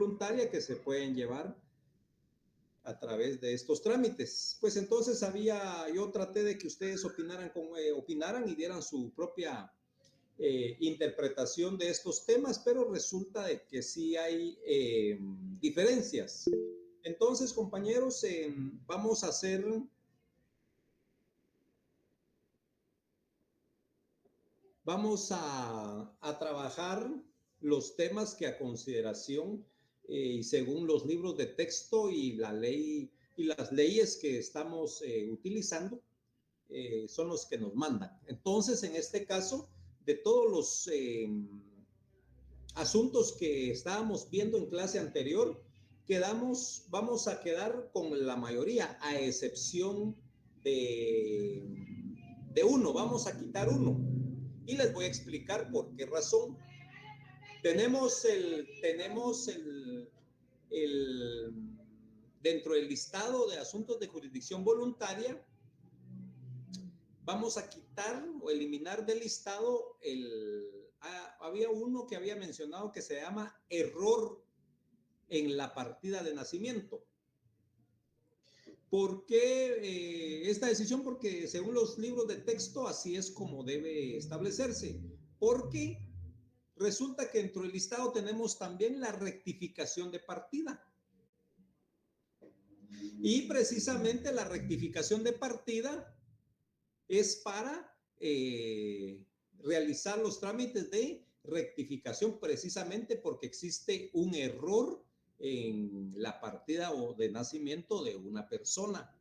voluntaria que se pueden llevar a través de estos trámites. Pues entonces yo traté de que ustedes opinaran y dieran su propia interpretación de estos temas, pero resulta de que sí hay diferencias. Entonces, compañeros, vamos a trabajar los temas que a consideración y según los libros de texto y la ley y las leyes que estamos utilizando son los que nos mandan. Entonces, en este caso, de todos los asuntos que estábamos viendo en clase anterior, vamos a quedar con la mayoría, a excepción de uno. Vamos a quitar uno y les voy a explicar por qué razón. Tenemos dentro del listado de asuntos de jurisdicción voluntaria, vamos a quitar o eliminar del listado había uno que había mencionado que se llama error en la partida de nacimiento. ¿Por qué esta decisión? Porque según los libros de texto así es como debe establecerse. Porque resulta que dentro del listado tenemos también la rectificación de partida. Y precisamente la rectificación de partida es para realizar los trámites de rectificación, precisamente porque existe un error en la partida o de nacimiento de una persona.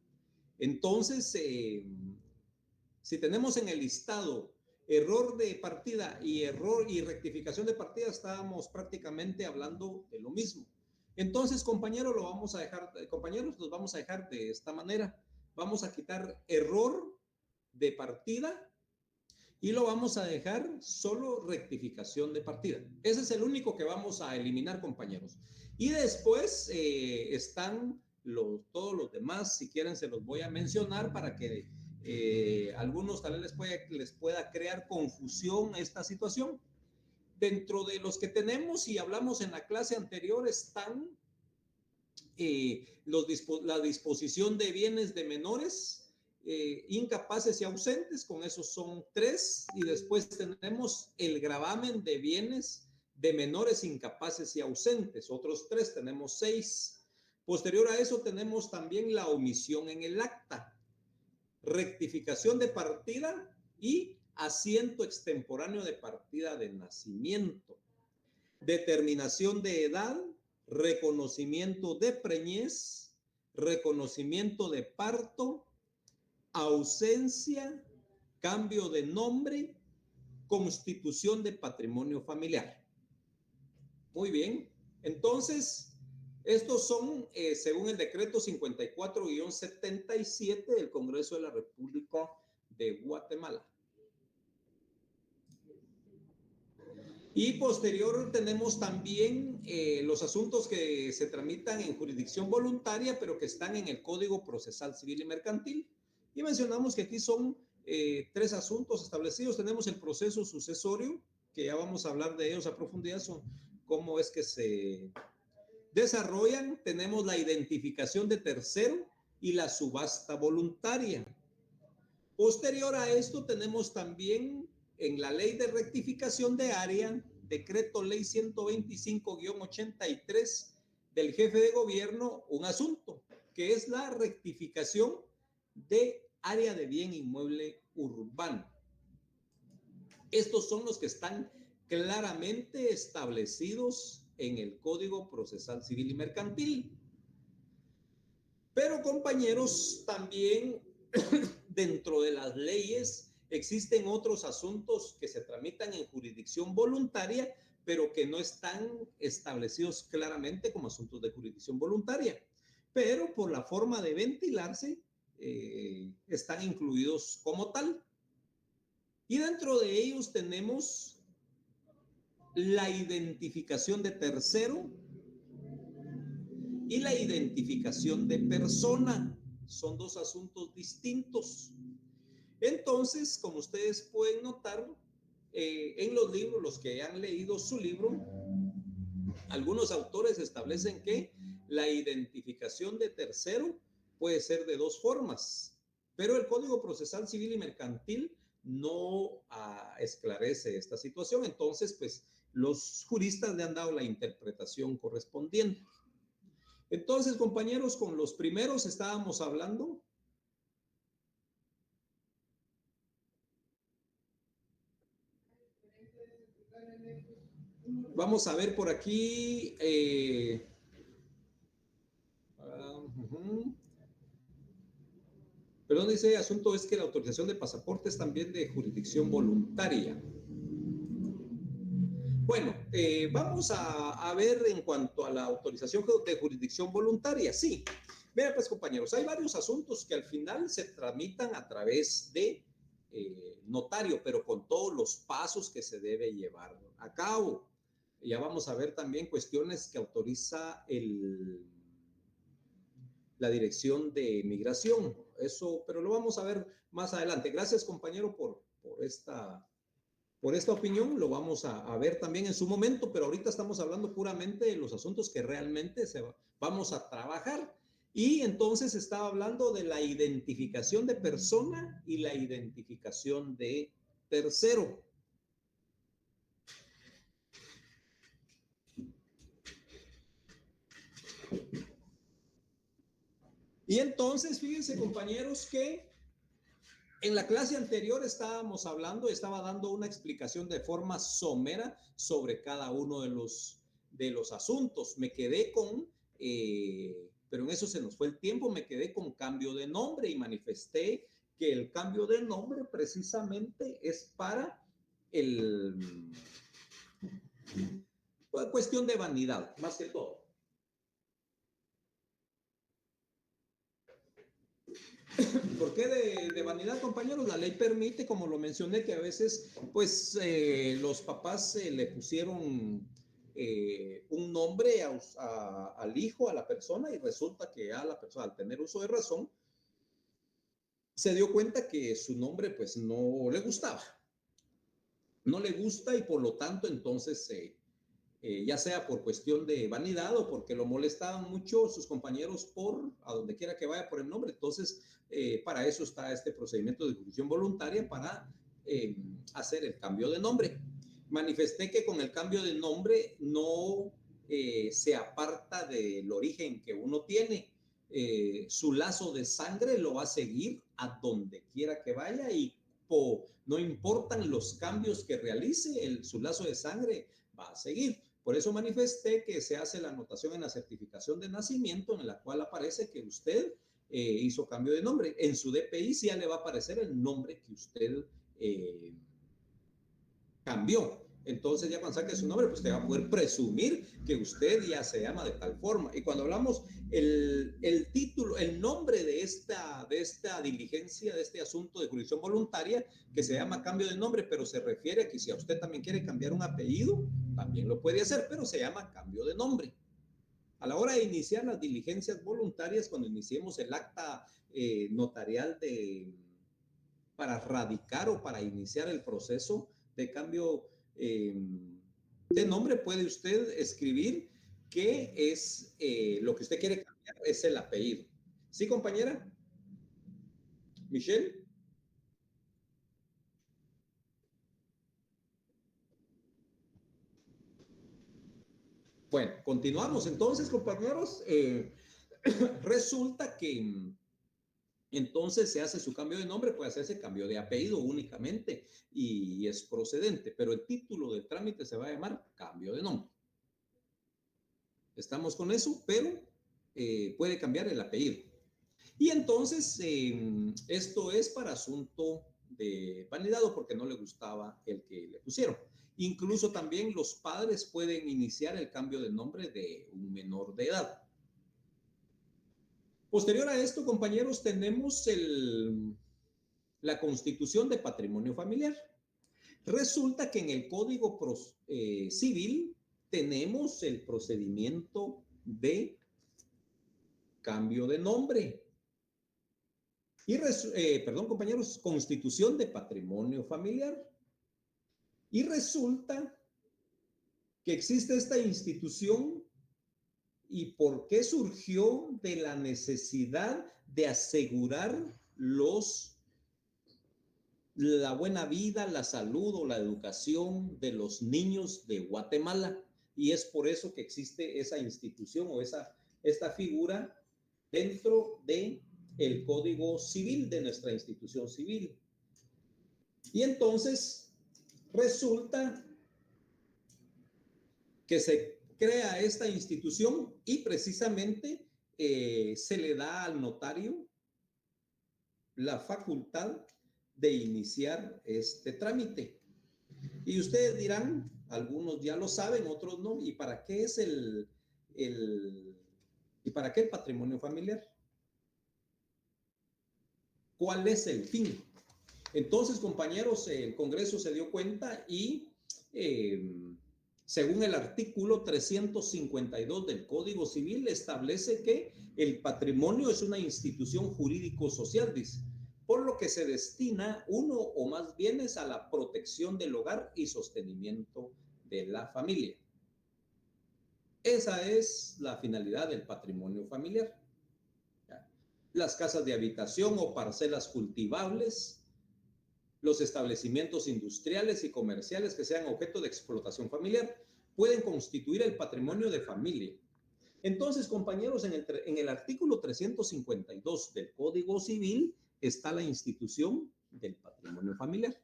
Entonces, si tenemos en el listado error de partida y error y rectificación de partida, estábamos prácticamente hablando de lo mismo. Entonces, compañeros, los vamos a dejar de esta manera. Vamos a quitar error de partida y lo vamos a dejar solo rectificación de partida. Ese es el único que vamos a eliminar, compañeros. Y después están todos los demás. Si quieren, se los voy a mencionar para que algunos tal vez les pueda crear confusión esta situación. Dentro de los que tenemos y hablamos en la clase anterior están la disposición de bienes de menores, incapaces y ausentes, con esos son 3, y después tenemos el gravamen de bienes de menores incapaces y ausentes, otros 3, tenemos 6. Posterior a eso tenemos también la omisión en el acta, rectificación de partida y asiento extemporáneo de partida de nacimiento, determinación de edad, reconocimiento de preñez, reconocimiento de parto, ausencia, cambio de nombre, constitución de patrimonio familiar. Muy bien, entonces estos son según el decreto 54-77 del Congreso de la República de Guatemala. Y posterior tenemos también los asuntos que se tramitan en jurisdicción voluntaria, pero que están en el Código Procesal Civil y Mercantil. Y mencionamos que aquí son 3 asuntos establecidos. Tenemos el proceso sucesorio, que ya vamos a hablar de ellos a profundidad, cómo es que se desarrollan. Tenemos la identificación de tercero y la subasta voluntaria. Posterior a esto tenemos también en la ley de rectificación de área, decreto ley 125-83 del jefe de gobierno, un asunto que es la rectificación de área de bien inmueble urbano. Estos son los que están claramente establecidos en el Código Procesal Civil y Mercantil. Pero, compañeros, también dentro de las leyes existen otros asuntos que se tramitan en jurisdicción voluntaria, pero que no están establecidos claramente como asuntos de jurisdicción voluntaria. Pero por la forma de ventilarse, están incluidos como tal. Y dentro de ellos tenemos la identificación de tercero y la identificación de persona. Son 2 asuntos distintos. Entonces, como ustedes pueden notar, en los libros, los que han leído su libro, Algunos autores establecen que la identificación de tercero puede ser de dos formas, pero el Código Procesal Civil y Mercantil no esclarece esta situación. Entonces, pues los juristas le han dado la interpretación correspondiente. Entonces, compañeros, con los primeros estábamos hablando. Vamos a ver por aquí. Perdón, dice, asunto es que la autorización de pasaporte es también de jurisdicción voluntaria. Bueno, vamos a ver en cuanto a la autorización de jurisdicción voluntaria. Sí, vean pues compañeros, hay varios asuntos que al final se tramitan a través de notario, pero con todos los pasos que se debe llevar a cabo. Ya vamos a ver también cuestiones que autoriza la Dirección de Migración. Eso, pero lo vamos a ver más adelante. Gracias, compañero, por esta opinión. Lo vamos a ver también en su momento, pero ahorita estamos hablando puramente de los asuntos que realmente vamos a trabajar. Y entonces estaba hablando de la identificación de persona y la identificación de tercero. Y entonces, fíjense, compañeros, que en la clase anterior estaba dando una explicación de forma somera sobre cada uno de los asuntos. Me quedé con, pero en eso se nos fue el tiempo, me quedé con cambio de nombre y manifesté que el cambio de nombre precisamente es para cuestión de vanidad, más que todo. ¿Por qué de vanidad, compañeros? La ley permite, como lo mencioné, que a veces, pues, los papás le pusieron un nombre al hijo, a la persona, y resulta que a la persona, al tener uso de razón, se dio cuenta que su nombre, pues, no le gustaba. No le gusta y por lo tanto, entonces, ya sea por cuestión de vanidad o porque lo molestaban mucho sus compañeros a donde quiera que vaya por el nombre. Entonces, para eso está este procedimiento de ejecución voluntaria, para hacer el cambio de nombre. Manifesté que con el cambio de nombre no se aparta del origen que uno tiene. Su lazo de sangre lo va a seguir a donde quiera que vaya y no importan los cambios que realice, su lazo de sangre va a seguir. Por eso manifesté que se hace la anotación en la certificación de nacimiento en la cual aparece que usted hizo cambio de nombre. En su DPI sí ya le va a aparecer el nombre que usted cambió. Entonces ya cuando saque su nombre, pues te va a poder presumir que usted ya se llama de tal forma. Y cuando hablamos el título, el nombre de esta diligencia, de este asunto de jurisdicción voluntaria, que se llama cambio de nombre, pero se refiere a que si a usted también quiere cambiar un apellido, también lo puede hacer, pero se llama cambio de nombre. A la hora de iniciar las diligencias voluntarias, cuando iniciemos el acta notarial para radicar o para iniciar el proceso de cambio de nombre, puede usted escribir que es lo que usted quiere cambiar, es el apellido. ¿Sí, compañera? Michelle. Bueno, continuamos entonces, compañeros. Resulta que entonces se hace su cambio de nombre, puede hacerse cambio de apellido únicamente y es procedente, pero el título del trámite se va a llamar cambio de nombre. Estamos con eso, pero puede cambiar el apellido. Y entonces esto es para asunto de vanidad o porque no le gustaba el que le pusieron. Incluso también los padres pueden iniciar el cambio de nombre de un menor de edad. Posterior a esto, compañeros, tenemos la constitución de patrimonio familiar. Resulta que en el Código Civil tenemos el procedimiento de cambio de nombre. Perdón, compañeros, constitución de patrimonio familiar. Y resulta que existe esta institución y por qué surgió de la necesidad de asegurar la buena vida, la salud o la educación de los niños de Guatemala. Y es por eso que existe esa institución o esta figura dentro del Código Civil de nuestra institución civil. Y entonces resulta que se crea esta institución y precisamente se le da al notario la facultad de iniciar este trámite. Y ustedes dirán, algunos ya lo saben, otros no, ¿y para qué es y para qué el patrimonio familiar? ¿Cuál es el fin? Entonces, compañeros, el Congreso se dio cuenta y según el artículo 352 del Código Civil, establece que el patrimonio es una institución jurídico-social, dice, por lo que se destina uno o más bienes a la protección del hogar y sostenimiento de la familia. Esa es la finalidad del patrimonio familiar. Las casas de habitación o parcelas cultivables, los establecimientos industriales y comerciales que sean objeto de explotación familiar pueden constituir el patrimonio de familia. Entonces, compañeros, en el artículo 352 del Código Civil está la institución del patrimonio familiar.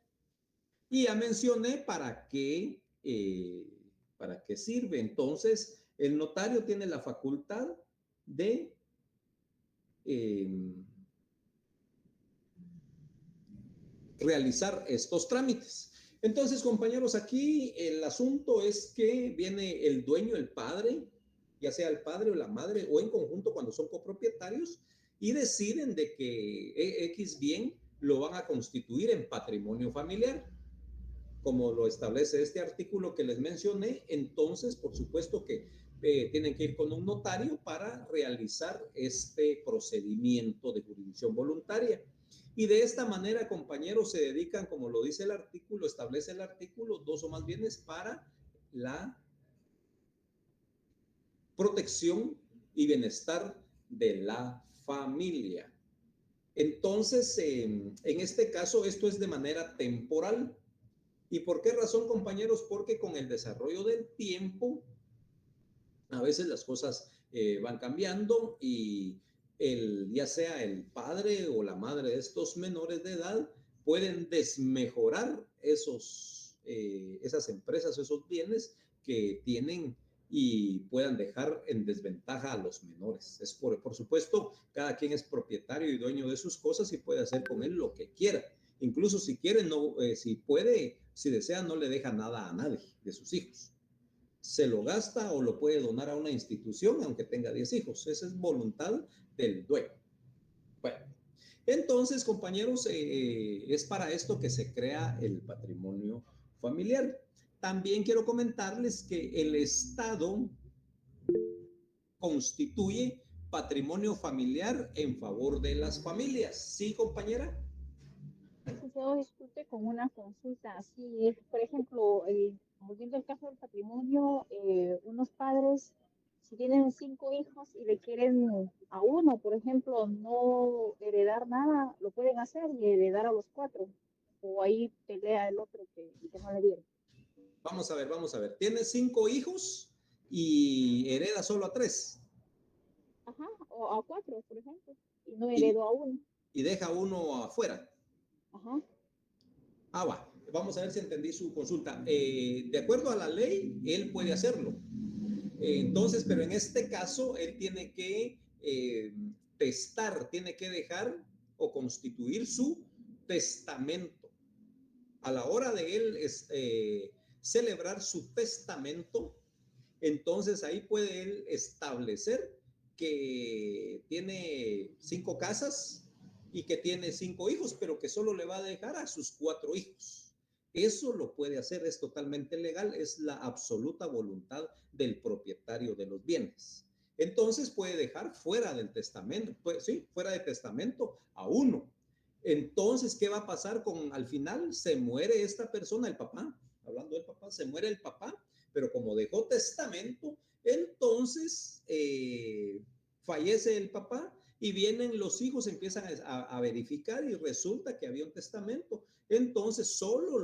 Y ya mencioné para qué sirve. Entonces, el notario tiene la facultad de realizar estos trámites. Entonces, compañeros, aquí el asunto es que viene el dueño, el padre, ya sea el padre o la madre, o en conjunto cuando son copropietarios, y deciden de que X bien lo van a constituir en patrimonio familiar, como lo establece este artículo que les mencioné. Entonces, por supuesto que tienen que ir con un notario para realizar este procedimiento de jurisdicción voluntaria. Y de esta manera, compañeros, se dedican, como lo dice el artículo, establece el artículo, dos o más bienes para la protección y bienestar de la familia. Entonces, en este caso, esto es de manera temporal. ¿Y por qué razón, compañeros? Porque con el desarrollo del tiempo, a veces las cosas van cambiando y ya sea el padre o la madre de estos menores de edad pueden desmejorar esas empresas, esos bienes que tienen y puedan dejar en desventaja a los menores. Es por supuesto, cada quien es propietario y dueño de sus cosas y puede hacer con él lo que quiera. Incluso si quiere, no, si puede, si desea, no le deja nada a nadie de sus hijos. Se lo gasta o lo puede donar a una institución, aunque tenga 10 hijos. Esa es voluntad del dueño. Bueno, entonces, compañeros, es para esto que se crea el patrimonio familiar. También quiero comentarles que el Estado constituye patrimonio familiar en favor de las familias. ¿Sí, compañera? Licenciado, disculpe con una consulta. Si, por ejemplo, volviendo al caso del patrimonio, unos padres, si tienen 5 hijos y le quieren a uno, por ejemplo, no heredar nada, lo pueden hacer y heredar a los 4. O ahí pelea el otro que no le dieron. Vamos a ver, vamos a ver. Tiene 5 hijos y hereda solo a 3. Ajá, o a 4, por ejemplo, y no Y, heredó a uno. y deja uno afuera. Ajá. Va. Vamos a ver si entendí su consulta. De acuerdo a la ley, él puede hacerlo. Entonces, pero en este caso, él tiene que testar, tiene que dejar o constituir su testamento. A la hora de él celebrar su testamento, entonces ahí puede él establecer que tiene 5 casas y que tiene 5 hijos, pero que solo le va a dejar a sus 4 hijos. Eso lo puede hacer, es totalmente legal, es la absoluta voluntad del propietario de los bienes. Entonces puede dejar fuera del testamento, pues, sí, fuera de testamento a uno. Entonces, ¿qué va a pasar al final? Se muere esta persona, el papá, hablando del papá, se muere el papá, pero como dejó testamento, entonces fallece el papá y vienen los hijos, empiezan a verificar y resulta que había un testamento. Entonces solo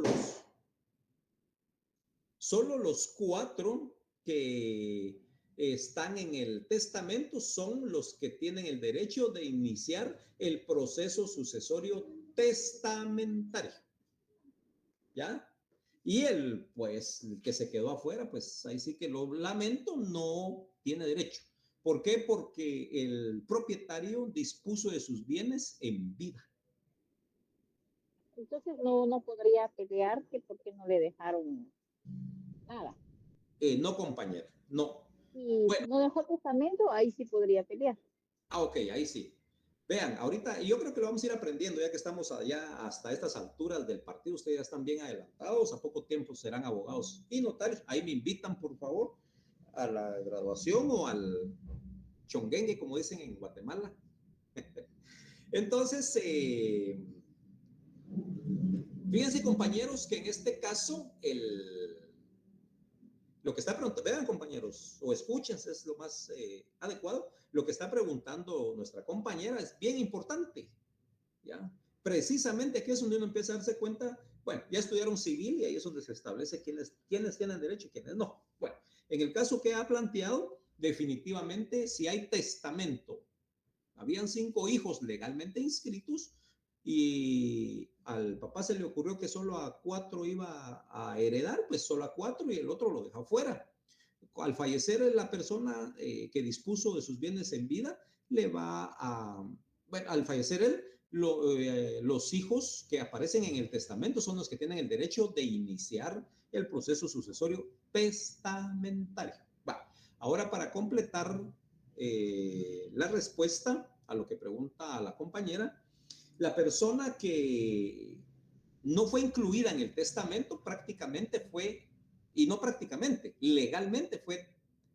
los 4 que están en el testamento son los que tienen el derecho de iniciar el proceso sucesorio testamentario. ¿Ya? Y pues, el que se quedó afuera, pues ahí sí que lo lamento, no tiene derecho. ¿Por qué? Porque el propietario dispuso de sus bienes en vida. Entonces no podría pelearte porque no le dejaron nada. No, compañero, no. Y Bueno, si no dejó testamento, ahí sí podría pelear. ok, ahí sí. Vean, ahorita, y yo creo que lo vamos a ir aprendiendo, ya que estamos allá hasta estas alturas del partido, ustedes ya están bien adelantados, a poco tiempo serán abogados y notarios. Ahí me invitan, por favor, a la graduación o al chonguengue, como dicen en Guatemala. Entonces, fíjense, compañeros, que en este caso, lo que está preguntando, vean, compañeros, o escuchas, es lo más adecuado, lo que está preguntando nuestra compañera es bien importante, ¿ya? Precisamente aquí es donde uno empieza a darse cuenta, bueno, ya estudiaron civil y ahí es donde se establece quiénes tienen derecho y quiénes no. Bueno, en el caso que ha planteado, definitivamente, si hay testamento, habían 5 hijos legalmente inscritos y al papá se le ocurrió que solo a 4 iba a heredar, pues solo a 4 y el otro lo deja fuera. Al fallecer la persona que dispuso de sus bienes en vida, le va a, bueno, al fallecer él, los hijos que aparecen en el testamento son los que tienen el derecho de iniciar el proceso sucesorio testamentario. Va. Ahora, para completar la respuesta a lo que pregunta la compañera, la persona que no fue incluida en el testamento prácticamente fue, y no prácticamente, legalmente fue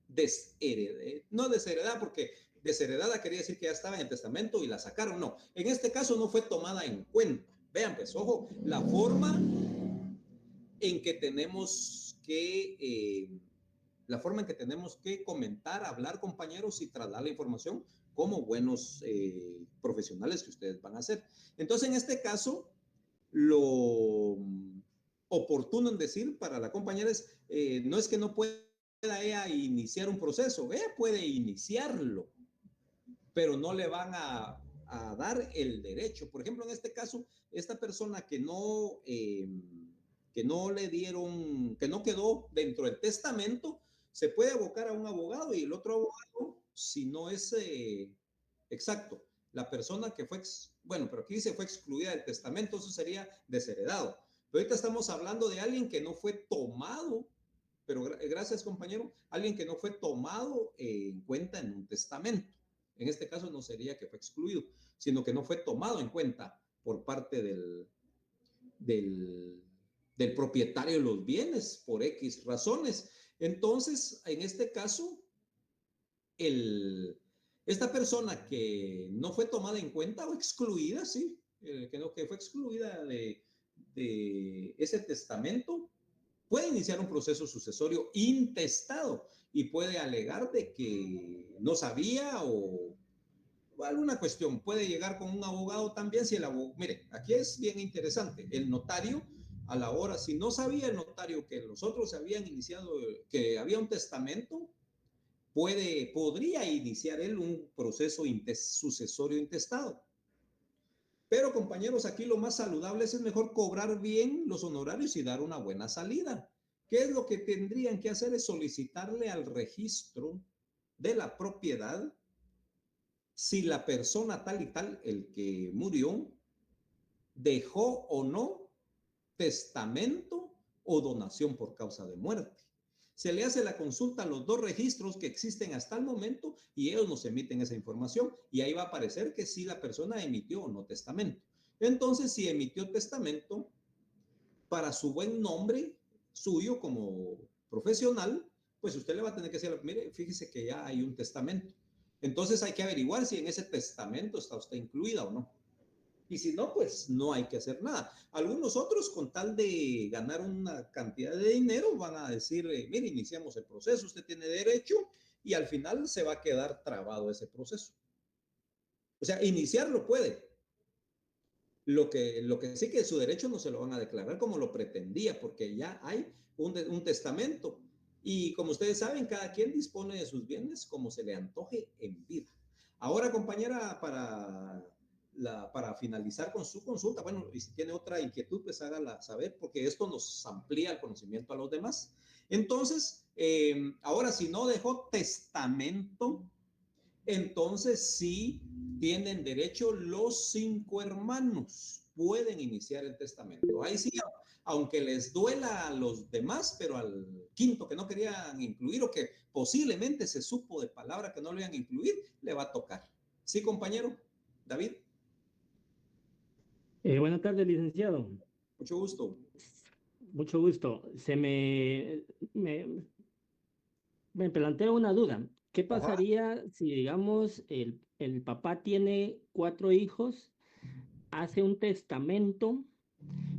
desheredada, no desheredada porque desheredada quería decir que ya estaba en el testamento y la sacaron, no, en este caso no fue tomada en cuenta. Vean, pues, ojo, la forma en que tenemos que la forma en que tenemos que comentar, hablar, compañeros, y trasladar la información como buenos profesionales que ustedes van a hacer. Entonces, en este caso, lo oportuno en decir para la compañera es, no es que no pueda ella iniciar un proceso, ella puede iniciarlo, pero no le van a dar el derecho. Por ejemplo, en este caso, esta persona que no le dieron, que no quedó dentro del testamento, se puede abocar a un abogado y el otro abogado, si no es exacto, la persona que fue, bueno, pero aquí dice fue excluida del testamento, eso sería desheredado. Pero ahorita estamos hablando de alguien que no fue tomado, pero gracias compañero, alguien que no fue tomado en cuenta en un testamento. En este caso no sería que fue excluido, sino que no fue tomado en cuenta por parte del, del propietario de los bienes por X razones. Entonces, en este caso, esta persona que no fue tomada en cuenta o excluida, sí, que fue excluida de ese testamento, puede iniciar un proceso sucesorio intestado y puede alegar de que no sabía o alguna cuestión. Puede llegar con un abogado también si el abogado, mire, aquí es bien interesante, el notario a la hora, si no sabía el notario que los otros habían iniciado, que había un testamento, podría iniciar él un proceso sucesorio intestado. Pero compañeros, aquí lo más saludable es mejor cobrar bien los honorarios y dar una buena salida. ¿Qué es lo que tendrían que hacer? Es solicitarle al registro de la propiedad si la persona tal y tal, el que murió, dejó o no testamento o donación por causa de muerte. Se le hace la consulta a los 2 registros que existen hasta el momento y ellos nos emiten esa información y ahí va a aparecer que si la persona emitió o no testamento. Entonces, si emitió testamento para su buen nombre suyo como profesional, pues usted le va a tener que decir, mire, fíjese que ya hay un testamento. Entonces hay que averiguar si en ese testamento está usted incluida o no. Y si no, pues no hay que hacer nada. Algunos otros, con tal de ganar una cantidad de dinero, van a decir, mire, iniciamos el proceso, usted tiene derecho, y al final se va a quedar trabado ese proceso. O sea, iniciarlo puede. Lo que sí que su derecho no se lo van a declarar como lo pretendía, porque ya hay un testamento. Y como ustedes saben, cada quien dispone de sus bienes como se le antoje en vida. Ahora, compañera, para finalizar con su consulta, bueno, y si tiene otra inquietud, pues hágala saber, porque esto nos amplía el conocimiento a los demás. Entonces, ahora, si no dejó testamento, entonces sí tienen derecho los 5 hermanos, pueden iniciar el testamento. Ahí sí, aunque les duela a los demás, pero al quinto que no querían incluir o que posiblemente se supo de palabra que no lo iban a incluir, le va a tocar. ¿Sí, compañero? David. Buenas tardes, licenciado. Mucho gusto. Mucho gusto. Me, me plantea una duda. ¿Qué Ajá. pasaría si, digamos, el papá tiene 4 hijos, hace un testamento,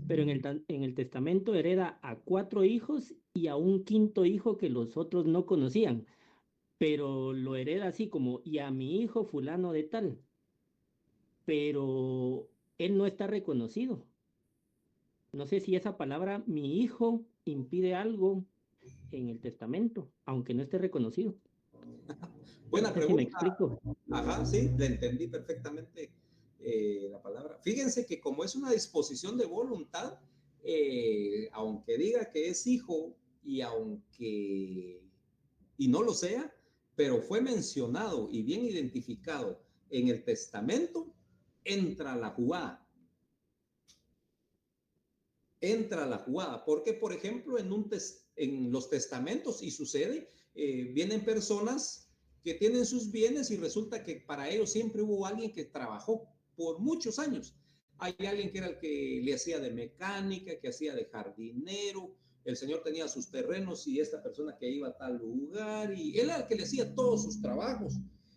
pero en el testamento hereda a 4 hijos y a un quinto hijo que los otros no conocían, pero lo hereda así como, y a mi hijo fulano de tal, pero él no está reconocido? No sé si esa palabra, mi hijo, impide algo en el testamento, aunque no esté reconocido. No Buena sé si me pregunta. explico. Ajá, sí, le entendí perfectamente la palabra. Fíjense que como es una disposición de voluntad, aunque diga que es hijo y no lo sea, pero fue mencionado y bien identificado en el testamento, entra la jugada. Entra la jugada, porque por ejemplo en los testamentos, y sucede, vienen personas que tienen sus bienes y resulta que para ellos siempre hubo alguien que trabajó por muchos años. Hay alguien que era el que le hacía de mecánica, que hacía de jardinero, el señor tenía sus terrenos y esta persona que iba a tal lugar y él era el que le hacía todos sus trabajos.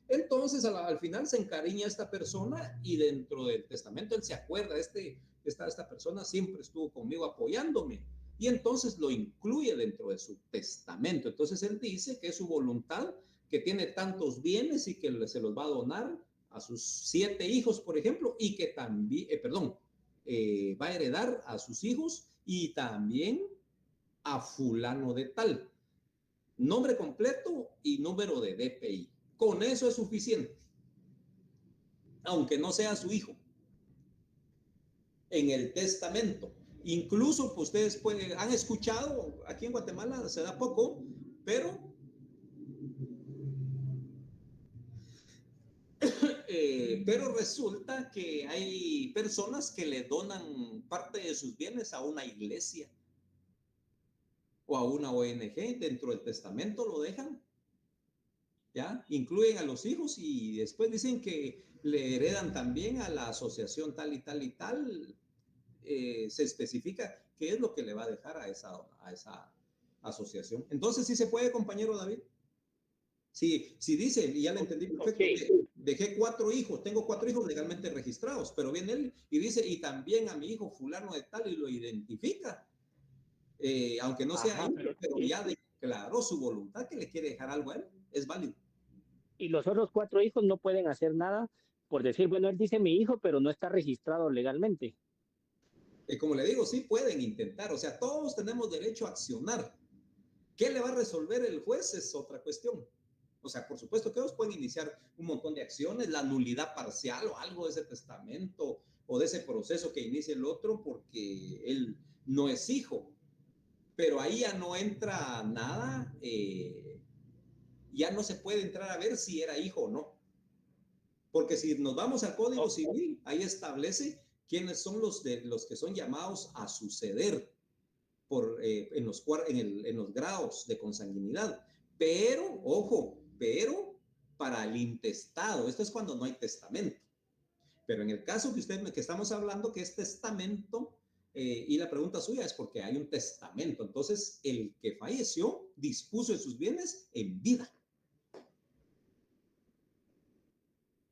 Entonces al final se encariña esta persona y dentro del testamento él se acuerda, esta persona siempre estuvo conmigo apoyándome y entonces lo incluye dentro de su testamento. Entonces él dice que es su voluntad, que tiene tantos bienes y que se los va a donar a sus 7 hijos, por ejemplo, y que también, va a heredar a sus hijos y también a fulano de tal. Nombre completo y número de DPI. Con eso es suficiente, aunque no sea su hijo. En el testamento. Incluso pues, ustedes han escuchado, aquí en Guatemala se da poco, pero resulta que hay personas que le donan parte de sus bienes a una iglesia o a una ONG, dentro del testamento lo dejan, ¿ya? Incluyen a los hijos y después dicen que le heredan también a la asociación tal y tal y tal. Se especifica qué es lo que le va a dejar a esa asociación. Entonces, sí se puede, compañero David. Si dice, y ya le entendí perfecto, Ok. que dejé 4 hijos, tengo 4 hijos legalmente registrados, pero viene él y dice, y también a mi hijo fulano de tal, y lo identifica, aunque no sea Ajá, hijo, pero ya declaró su voluntad que le quiere dejar algo a él, es válido. y los otros 4 hijos no pueden hacer nada por decir, bueno, él dice mi hijo, pero no está registrado legalmente. Como le digo, sí pueden intentar, o sea, todos tenemos derecho a accionar. ¿Qué le va a resolver el juez? Es otra cuestión. O sea, por supuesto que ellos pueden iniciar un montón de acciones, la nulidad parcial o algo de ese testamento o de ese proceso que inicie el otro porque él no es hijo. Pero ahí ya no entra nada, ya no se puede entrar a ver si era hijo o no. Porque si nos vamos al Código Civil, ahí establece quiénes son los que son llamados a suceder en los grados de consanguinidad. Pero, ojo, para el intestado, esto es cuando no hay testamento. Pero en el caso que estamos hablando, que es testamento, y la pregunta suya es porque hay un testamento. Entonces, el que falleció dispuso de sus bienes en vida.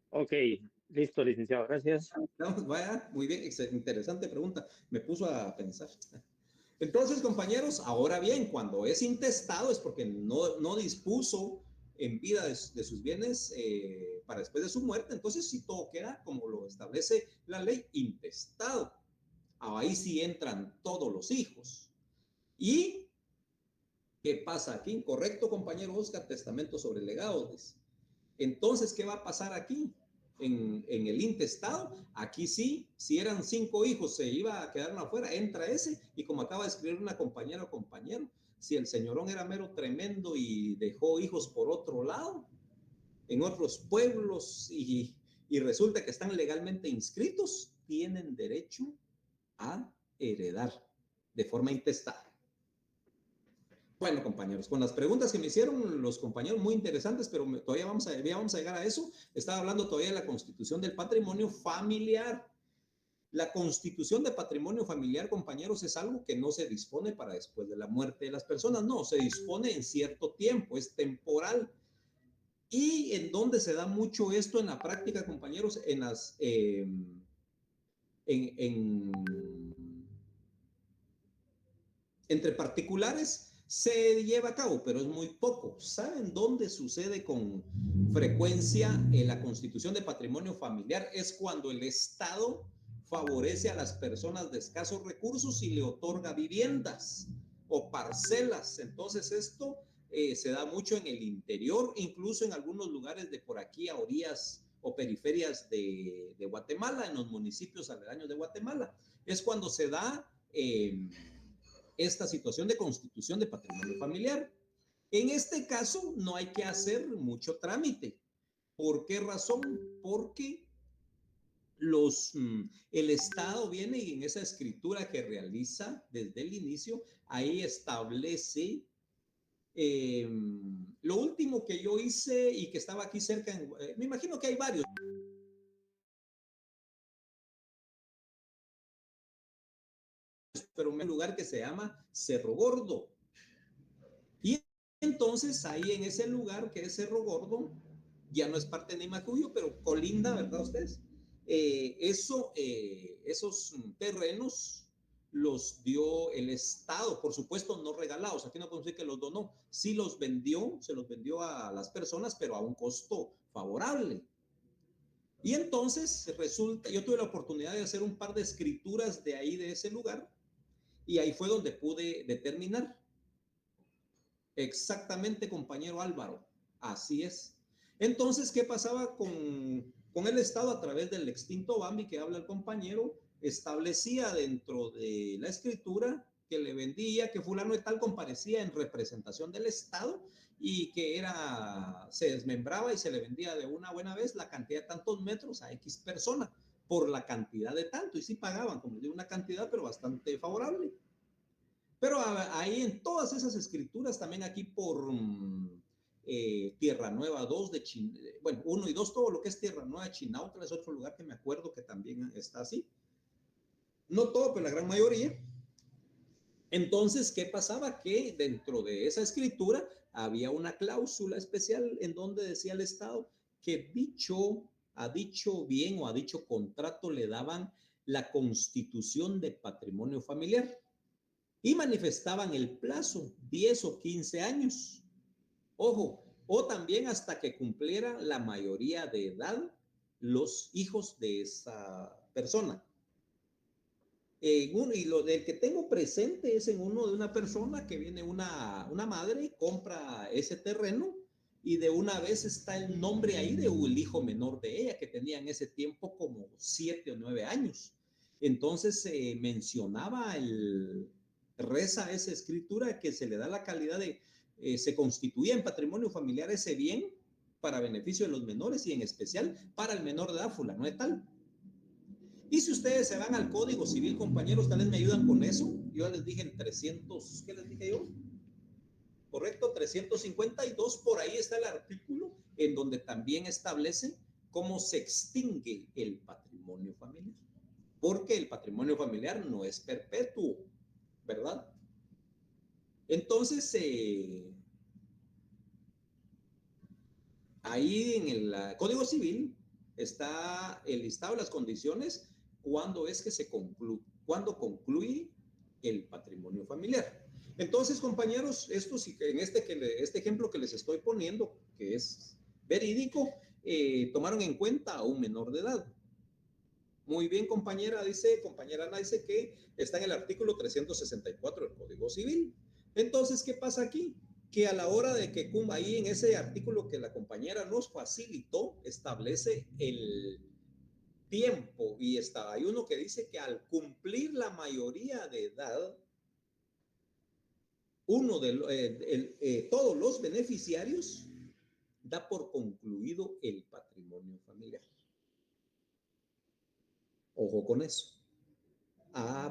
Ok, Listo, licenciado, gracias. No, vaya, muy bien, interesante pregunta. Me puso a pensar. Entonces, compañeros, ahora bien, cuando es intestado es porque no dispuso en vida de sus bienes para después de su muerte. Entonces, si todo queda como lo establece la ley, intestado. Ahí sí entran todos los hijos. ¿Y qué pasa aquí? Correcto, compañero Oscar, testamento sobre legados. Entonces, ¿qué va a pasar aquí? En el intestado, aquí sí, si eran 5 hijos, se iba a quedar afuera, entra ese, y como acaba de escribir una compañera o compañero, si el señorón era mero tremendo y dejó hijos por otro lado, en otros pueblos, y resulta que están legalmente inscritos, tienen derecho a heredar de forma intestada. Bueno, compañeros, con las preguntas que me hicieron los compañeros, muy interesantes, pero todavía vamos a llegar a eso. Estaba hablando todavía de la constitución del patrimonio familiar. La constitución de patrimonio familiar, compañeros, es algo que no se dispone para después de la muerte de las personas, no, se dispone en cierto tiempo, es temporal. ¿Y en dónde se da mucho esto en la práctica, compañeros? Entre particulares se lleva a cabo, pero es muy poco. ¿Saben dónde sucede con frecuencia la constitución de patrimonio familiar? Es cuando el Estado favorece a las personas de escasos recursos y le otorga viviendas o parcelas. Entonces esto se da mucho en el interior, incluso en algunos lugares de por aquí a orillas o periferias de Guatemala, en los municipios aledaños de Guatemala. Es cuando se da esta situación de constitución de patrimonio familiar. En este caso no hay que hacer mucho trámite. ¿Por qué razón? Porque el Estado viene y en esa escritura que realiza desde el inicio, ahí establece lo último que yo hice y que estaba aquí cerca, me imagino que hay varios, pero un lugar que se llama Cerro Gordo. Y entonces ahí en ese lugar que es Cerro Gordo, ya no es parte de Nimacuyo, pero colinda, ¿verdad ustedes? Esos terrenos los dio el Estado, por supuesto no regalados, aquí no podemos decir que los donó, sí los vendió, se los vendió a las personas, pero a un costo favorable. Y entonces resulta, yo tuve la oportunidad de hacer un par de escrituras de ahí, de ese lugar, y ahí fue donde pude determinar. Exactamente, compañero Álvaro, así es. Entonces, ¿qué pasaba con el Estado a través del extinto Bambi que habla el compañero? Establecía dentro de la escritura que le vendía, que fulano de tal comparecía en representación del Estado y que se desmembraba y se le vendía de una buena vez la cantidad de tantos metros a X persona por la cantidad de tanto, y sí pagaban, como de una cantidad, pero bastante favorable. Pero ahí en todas esas escrituras, también aquí por Tierra Nueva 2 bueno, 1 y 2, todo lo que es Tierra Nueva, Chinautla es otro lugar que me acuerdo que también está así. No todo, pero la gran mayoría. Entonces, ¿qué pasaba? Que dentro de esa escritura había una cláusula especial en donde decía el Estado que a dicho bien o a dicho contrato le daban la constitución de patrimonio familiar y manifestaban el plazo, 10 o 15 años. Ojo, o también hasta que cumpliera la mayoría de edad los hijos de esa persona. Y lo del que tengo presente es en uno de una persona que viene una madre, compra ese terreno y de una vez está el nombre ahí de el hijo menor de ella, que tenía en ese tiempo como 7 o 9 años. Entonces mencionaba reza esa escritura que se le da la calidad de, se constituía en patrimonio familiar ese bien para beneficio de los menores y en especial para el menor de edad, fulano de tal. Y si ustedes se van al Código Civil, compañeros, tal vez me ayudan con eso. Yo les dije en 300, ¿qué les dije yo? Correcto, 352, por ahí está el artículo en donde también establece cómo se extingue el patrimonio familiar. Porque el patrimonio familiar no es perpetuo, ¿verdad? Entonces, ahí en el Código Civil está el listado de las condiciones cuando es que cuando concluye el patrimonio familiar. Entonces, compañeros, esto sí, en este ejemplo que les estoy poniendo, que es verídico, tomaron en cuenta a un menor de edad. Muy bien, compañera Ana dice que está en el artículo 364 del Código Civil. Entonces, ¿qué pasa aquí? Que a la hora de que ahí en ese artículo que la compañera nos facilitó, establece el tiempo y hay uno que dice que al cumplir la mayoría de edad, todos los beneficiarios da por concluido el patrimonio familiar. Ojo con eso.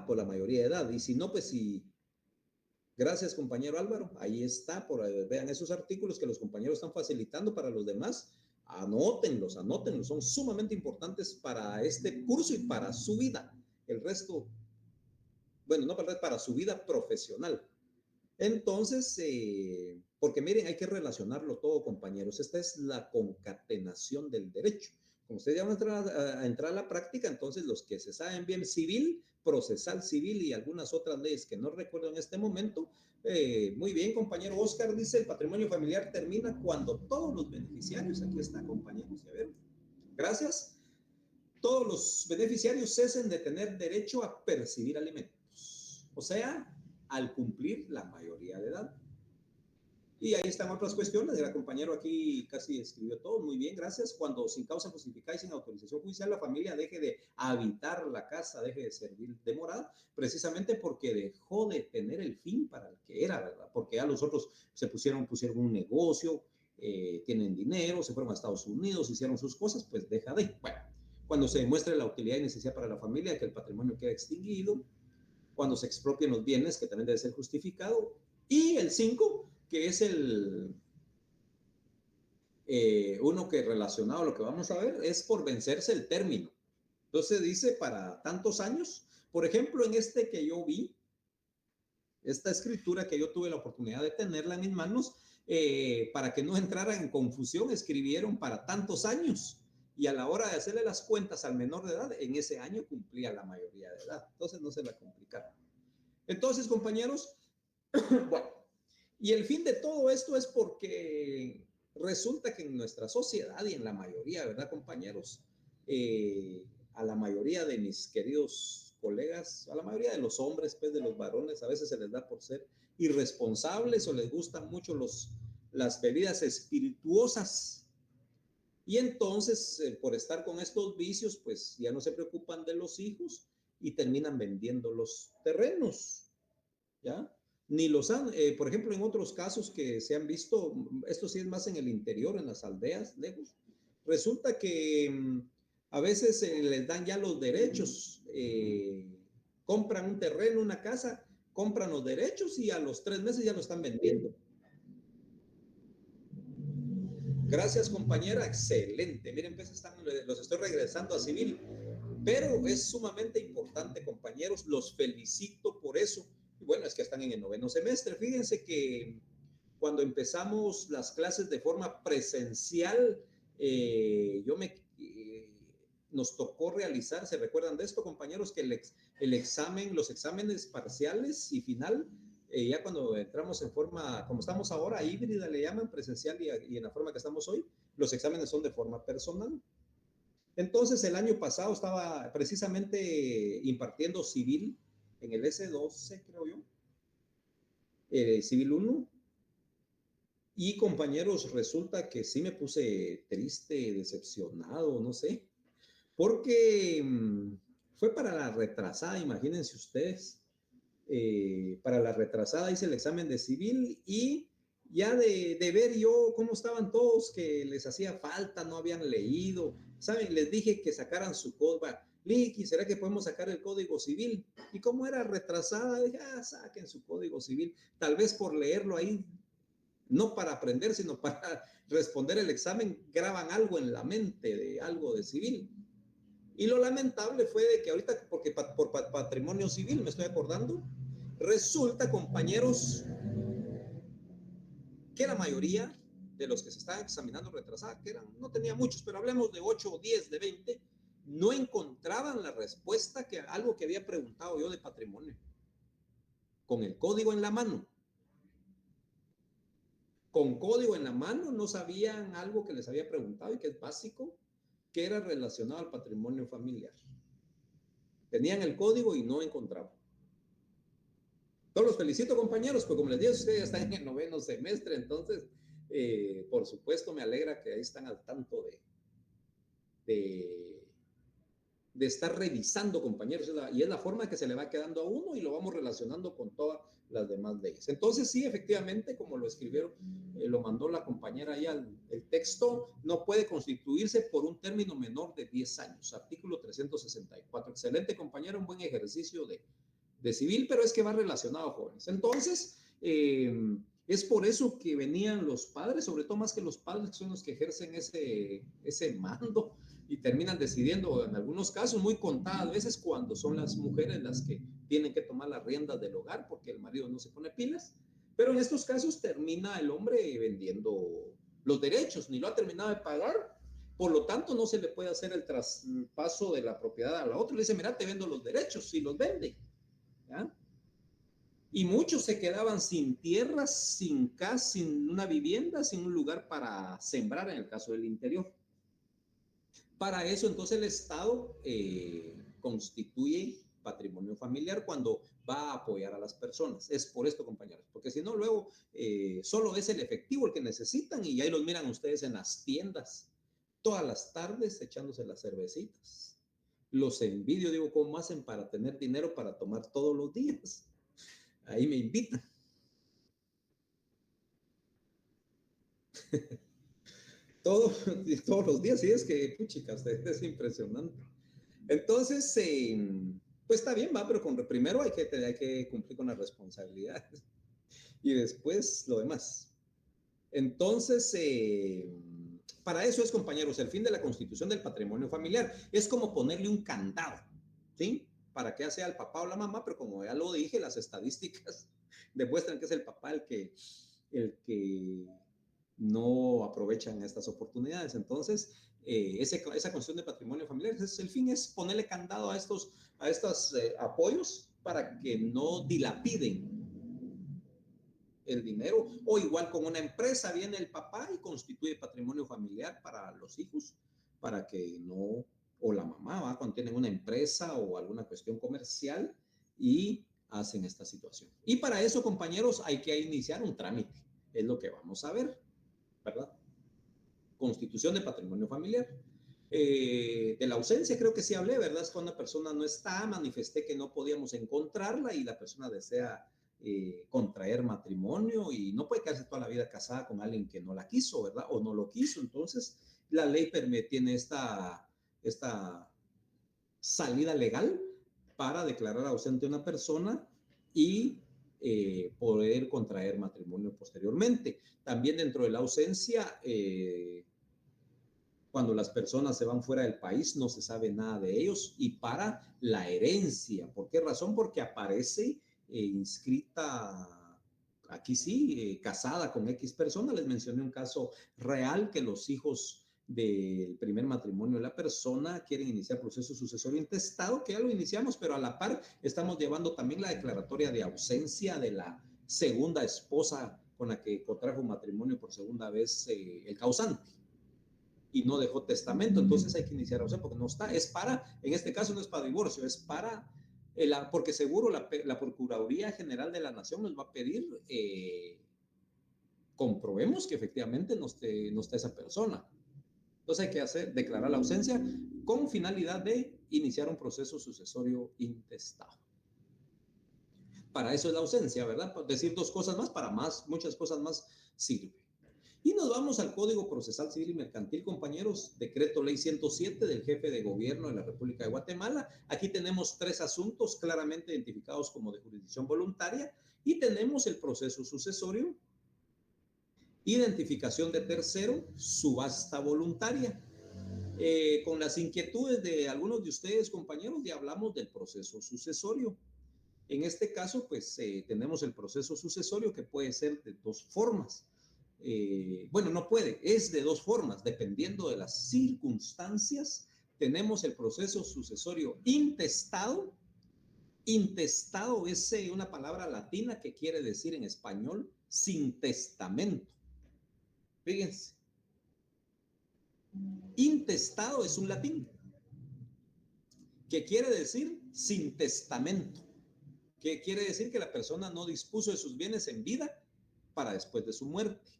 Por la mayoría de edad. Y si no, pues sí. Gracias, compañero Álvaro. Ahí está. Vean esos artículos que los compañeros están facilitando para los demás. Anótenlos. Son sumamente importantes para este curso y para su vida. El resto, bueno, no para su vida profesional. Entonces, porque miren, hay que relacionarlo todo, compañeros. Esta es la concatenación del derecho. Como ustedes ya van a entrar a la práctica, entonces los que se saben bien civil, procesal civil y algunas otras leyes que no recuerdo en este momento, muy bien, compañero Oscar dice, el patrimonio familiar termina cuando todos los beneficiarios, aquí está, compañeros, ya ven, gracias, todos los beneficiarios cesen de tener derecho a percibir alimentos, o sea, al cumplir la mayoría de edad. Y ahí están otras cuestiones. El compañero aquí casi escribió todo. Muy bien, gracias. Cuando sin causa justificada y sin autorización judicial la familia deje de habitar la casa, deje de servir de morada, precisamente porque dejó de tener el fin para el que era, ¿verdad? Porque ya los otros se pusieron un negocio, tienen dinero, se fueron a Estados Unidos, hicieron sus cosas, pues deja de. Bueno, cuando se demuestre la utilidad y necesidad para la familia, que el patrimonio queda extinguido, cuando se expropien los bienes, que también debe ser justificado, y el 5, que es uno que relacionado a lo que vamos a ver, es por vencerse el término. Entonces dice para tantos años, por ejemplo, en este que yo vi, esta escritura que yo tuve la oportunidad de tenerla en mis manos, para que no entrara en confusión, escribieron para tantos años. Y a la hora de hacerle las cuentas al menor de edad, en ese año cumplía la mayoría de edad. Entonces no se la complicaron. Entonces, compañeros, bueno, y el fin de todo esto es porque resulta que en nuestra sociedad y en la mayoría, ¿verdad, compañeros? A la mayoría de mis queridos colegas, a la mayoría de los hombres, pues de los varones, a veces se les da por ser irresponsables o les gustan mucho las bebidas espirituosas. Y entonces, por estar con estos vicios, pues ya no se preocupan de los hijos y terminan vendiendo los terrenos, ¿ya? Ni los han, por ejemplo, en otros casos que se han visto, esto sí es más en el interior, en las aldeas, lejos, resulta que a veces les dan ya los derechos, compran un terreno, una casa, compran los derechos y a los 3 meses ya lo están vendiendo. Gracias, compañera, excelente. Miren, pues los estoy regresando a civil, pero es sumamente importante, compañeros, los felicito por eso. Y bueno, es que están en el 9º semestre. Fíjense que cuando empezamos las clases de forma presencial, nos tocó realizar, ¿se recuerdan de esto, compañeros? Que el examen, los exámenes parciales y final, ya cuando entramos en forma, como estamos ahora, híbrida le llaman, presencial y en la forma que estamos hoy, los exámenes son de forma personal. Entonces, el año pasado estaba precisamente impartiendo civil en el S12, creo yo, civil 1. Y compañeros, resulta que sí me puse triste, decepcionado, no sé, porque fue para la retrasada, imagínense ustedes. Para la retrasada hice el examen de civil y ya de ver yo cómo estaban todos, que les hacía falta, no habían leído, ¿saben? Les dije que sacaran su código. Licky, ¿será que podemos sacar el código civil? Y como era retrasada, dije, saquen su código civil, tal vez por leerlo ahí, no para aprender, sino para responder el examen, graban algo en la mente de algo de civil. Y lo lamentable fue de que ahorita, porque por patrimonio civil, me estoy acordando, resulta, compañeros, que la mayoría de los que se estaban examinando retrasada, que eran, no tenía muchos, pero hablemos de 8 o 10 de 20, no encontraban la respuesta que algo que había preguntado yo de patrimonio, con el código en la mano. Con código en la mano no sabían algo que les había preguntado y que es básico, que era relacionado al patrimonio familiar. Tenían el código y no encontraban. Todos los felicito, compañeros, pues como les dije, ustedes ya están en el 9º semestre, entonces, por supuesto, me alegra que ahí están al tanto de estar revisando, compañeros, y es la forma que se le va quedando a uno y lo vamos relacionando con todas las demás leyes. Entonces, sí, efectivamente, como lo escribieron, lo mandó la compañera ahí el texto, no puede constituirse por un término menor de 10 años, artículo 364. Excelente, compañero, un buen ejercicio de civil, pero es que va relacionado, jóvenes. Entonces, es por eso que venían los padres, sobre todo más que los padres, que son los que ejercen ese mando y terminan decidiendo, en algunos casos, muy contadas veces, cuando son las mujeres las que tienen que tomar las riendas del hogar porque el marido no se pone pilas. Pero en estos casos termina el hombre vendiendo los derechos, ni lo ha terminado de pagar, por lo tanto no se le puede hacer el traspaso de la propiedad a la otra. Le dice, mira, te vendo los derechos, y los vende. ¿Ya? Y muchos se quedaban sin tierras, sin casa, sin una vivienda, sin un lugar para sembrar en el caso del interior. Para eso, entonces, el Estado constituye patrimonio familiar cuando va a apoyar a las personas. Es por esto, compañeros, porque si no, luego solo es el efectivo el que necesitan y ahí los miran ustedes en las tiendas todas las tardes echándose las cervecitas. Los envidio, digo, ¿cómo hacen para tener dinero para tomar todos los días? Ahí me invitan. Todos los días, sí, es que, puchicas, es impresionante. Entonces, pues está bien, va, pero primero hay que cumplir con las responsabilidades y después lo demás. Entonces, para eso es, compañeros, el fin de la constitución del patrimonio familiar. Es como ponerle un candado, ¿sí? Para que sea el papá o la mamá, pero como ya lo dije, las estadísticas demuestran que es el papá el que no aprovechan estas oportunidades. Entonces, esa cuestión de patrimonio familiar, el fin es ponerle candado a estos apoyos para que no dilapiden el dinero, o igual con una empresa viene el papá y constituye patrimonio familiar para los hijos, para que no, o la mamá, ¿va? Cuando tienen una empresa o alguna cuestión comercial y hacen esta situación. Y para eso, compañeros, hay que iniciar un trámite, es lo que vamos a ver, ¿verdad? Constitución de patrimonio familiar. De la ausencia creo que sí hablé, ¿verdad? Es cuando una persona no está, manifesté que no podíamos encontrarla y la persona desea contraer matrimonio y no puede quedarse toda la vida casada con alguien que no la quiso, ¿verdad? O no lo quiso. Entonces, la ley tiene esta salida legal para declarar ausente a una persona y poder contraer matrimonio posteriormente. También dentro de la ausencia, cuando las personas se van fuera del país, no se sabe nada de ellos, y para la herencia. ¿Por qué razón? Porque aparece inscrita, aquí sí, casada con X persona. Les mencioné un caso real que los hijos del primer matrimonio de la persona quieren iniciar proceso sucesorio intestado, que ya lo iniciamos, pero a la par estamos llevando también la declaratoria de ausencia de la segunda esposa con la que contrajo matrimonio por segunda vez el causante y no dejó testamento. Entonces hay que iniciar ausencia porque no está, es para, en este caso no es para divorcio, es para porque seguro la Procuraduría General de la Nación nos va a pedir comprobemos que efectivamente no está esa persona. Entonces hay que declarar la ausencia con finalidad de iniciar un proceso sucesorio intestado. Para eso es la ausencia, ¿verdad? Por decir dos cosas más, para muchas cosas más sirve. Y nos vamos al Código Procesal Civil y Mercantil, compañeros, Decreto Ley 107 del Jefe de Gobierno de la República de Guatemala. Aquí tenemos 3 asuntos claramente identificados como de jurisdicción voluntaria y tenemos el proceso sucesorio, identificación de tercero, subasta voluntaria. Con las inquietudes de algunos de ustedes, compañeros, ya hablamos del proceso sucesorio. En este caso, pues tenemos el proceso sucesorio que puede ser de 2 formas. bueno, no puede, es de dos formas, dependiendo de las circunstancias. Tenemos el proceso sucesorio intestado. Intestado es una palabra latina que quiere decir en español sin testamento. Fíjense, intestado es un latín que quiere decir sin testamento, que quiere decir que la persona no dispuso de sus bienes en vida para después de su muerte.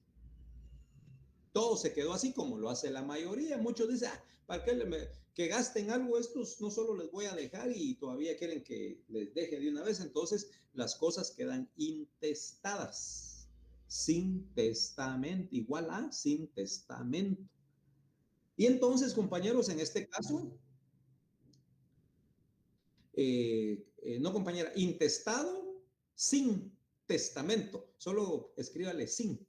Todo se quedó así como lo hace la mayoría. Muchos dicen, ¿para qué que gasten algo? Estos no solo les voy a dejar y todavía quieren que les deje de una vez. Entonces las cosas quedan intestadas, sin testamento, igual a sin testamento. Y entonces, compañeros, en este caso, no compañera, intestado sin testamento. Solo escríbale sin.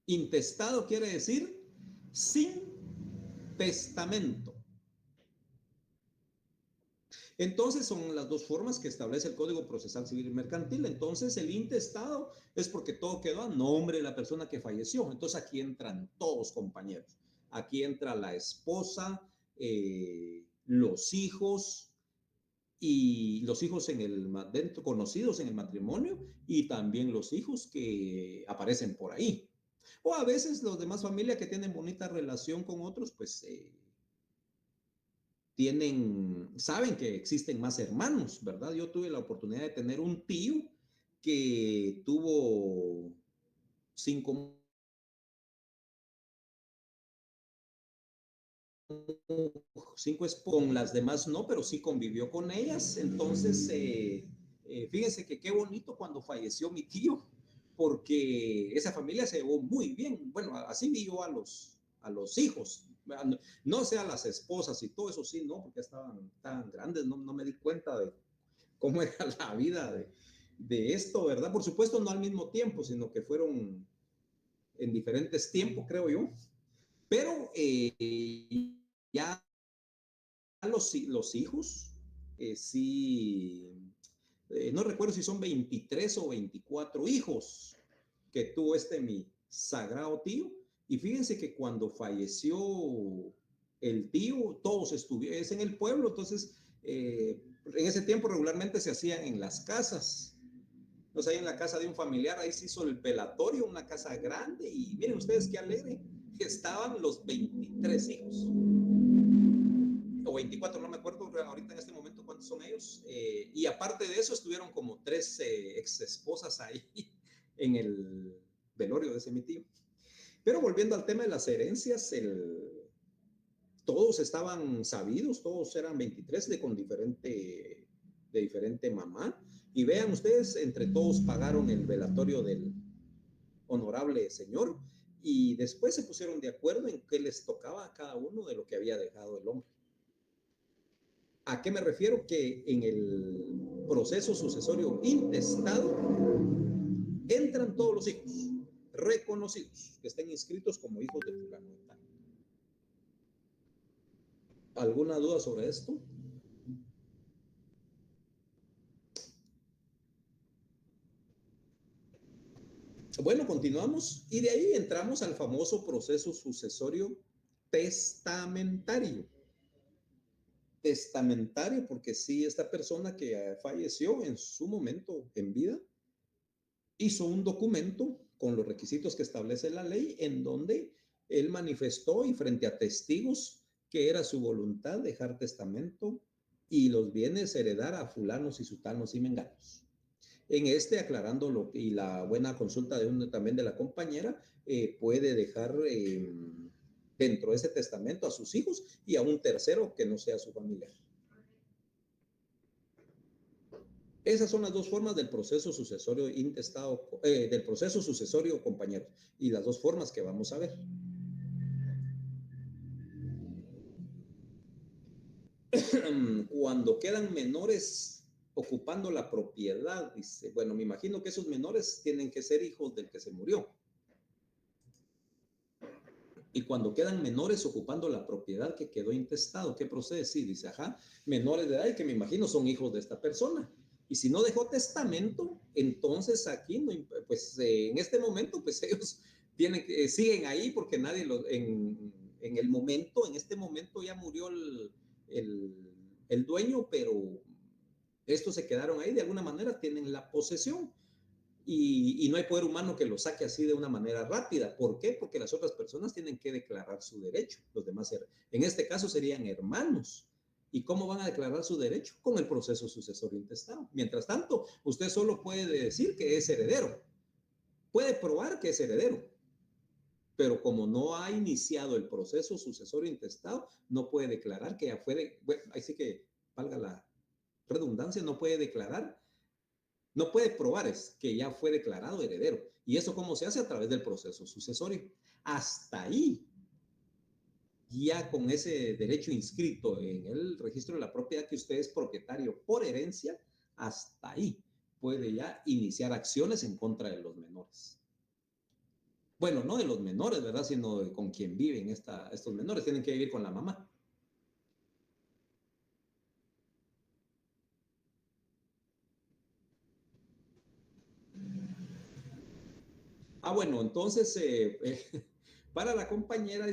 Intestado quiere decir sin testamento. Entonces son las dos formas que establece el Código Procesal Civil y Mercantil. Entonces el intestado es porque todo quedó a nombre de la persona que falleció. Entonces aquí entran todos, compañeros. Aquí entra la esposa, los hijos y los hijos dentro, conocidos en el matrimonio, y también los hijos que aparecen por ahí. O a veces los demás familias que tienen bonita relación con otros, pues saben que existen más hermanos, ¿verdad? Yo tuve la oportunidad de tener un tío que tuvo cinco con las demás no, pero sí convivió con ellas. Entonces, fíjense que qué bonito cuando falleció mi tío, porque esa familia se llevó muy bien. Bueno, así vi yo a los hijos, no sé a las esposas y todo eso sí, no, porque estaban tan grandes, no me di cuenta de cómo era la vida de esto, ¿verdad? Por supuesto, no al mismo tiempo, sino que fueron en diferentes tiempos, creo yo. Pero ya los hijos, sí, no recuerdo si son 23 o 24 hijos que tuvo mi sagrado tío. Y fíjense que cuando falleció el tío, todos estuvieron, es en el pueblo, entonces en ese tiempo regularmente se hacían en las casas. Entonces ahí en la casa de un familiar, ahí se hizo el velatorio, una casa grande, y miren ustedes qué alegre, estaban los 23 hijos o 24, no me acuerdo ahorita en este momento cuántos son ellos, y aparte de eso estuvieron como 3 ex esposas ahí en el velorio de ese mi tío. Pero volviendo al tema de las herencias, todos estaban sabidos, todos eran 23 de diferente mamá, y vean ustedes, entre todos pagaron el velatorio del honorable señor, y después se pusieron de acuerdo en qué les tocaba a cada uno de lo que había dejado el hombre. ¿A qué me refiero? Que en el proceso sucesorio intestado entran todos los hijos reconocidos que estén inscritos como hijos de fulano de tal. ¿Alguna duda sobre esto? Bueno, continuamos y de ahí entramos al famoso proceso sucesorio testamentario. Testamentario porque sí, esta persona que falleció en su momento en vida hizo un documento con los requisitos que establece la ley en donde él manifestó y frente a testigos que era su voluntad dejar testamento y los bienes heredar a fulanos y sutanos y menganos. En aclarándolo y la buena consulta también de la compañera, puede dejar dentro de ese testamento a sus hijos y a un tercero que no sea su familiar. Esas son las dos formas del proceso sucesorio intestado, del proceso sucesorio, compañeros, y las dos formas que vamos a ver. Cuando quedan menores ocupando la propiedad, dice, bueno, me imagino que esos menores tienen que ser hijos del que se murió. Y cuando quedan menores ocupando la propiedad que quedó intestado, ¿qué procede? Sí, dice, ajá, menores de edad que me imagino son hijos de esta persona. Y si no dejó testamento, entonces aquí, no, pues en este momento, pues ellos tienen que, siguen ahí porque nadie los, en el momento, en este momento ya murió el dueño, pero estos se quedaron ahí, de alguna manera tienen la posesión. Y no hay poder humano que lo saque así de una manera rápida. ¿Por qué? Porque las otras personas tienen que declarar su derecho. Los demás, en este caso, serían hermanos. ¿Y cómo van a declarar su derecho? Con el proceso sucesorio intestado. Mientras tanto, usted solo puede decir que es heredero. Puede probar que es heredero. Pero como no ha iniciado el proceso sucesorio intestado, no puede declarar que ya fue, bueno, ahí sí que valga la redundancia, no puede declarar, no puede probar es que ya fue declarado heredero. ¿Y eso cómo se hace? A través del proceso sucesorio. Hasta ahí, ya con ese derecho inscrito en el registro de la propiedad que usted es propietario por herencia, hasta ahí puede ya iniciar acciones en contra de los menores. Bueno, no de los menores, ¿verdad? Sino de con quien viven estos menores. Tienen que vivir con la mamá. Bueno, entonces, para la compañera,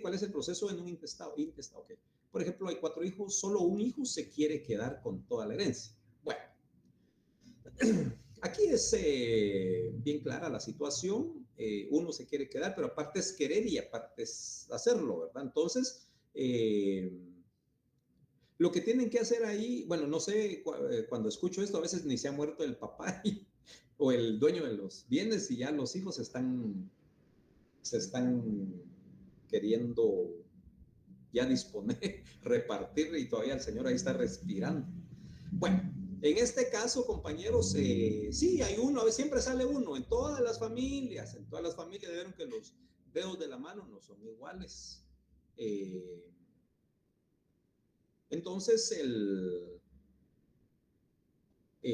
¿cuál es el proceso en un intestado? Intestado, ok. Por ejemplo, hay 4 hijos, solo un hijo se quiere quedar con toda la herencia. Bueno, aquí es bien clara la situación. Uno se quiere quedar, pero aparte es querer y aparte es hacerlo, ¿verdad? Entonces, lo que tienen que hacer ahí, bueno, no sé, cuando escucho esto, a veces ni se ha muerto el papá o el dueño de los bienes y ya los hijos se están queriendo ya disponer, repartir y todavía el señor ahí está respirando. Bueno, en este caso, compañeros, sí, hay uno, a veces siempre sale uno, en todas las familias vieron que los dedos de la mano no son iguales. Entonces,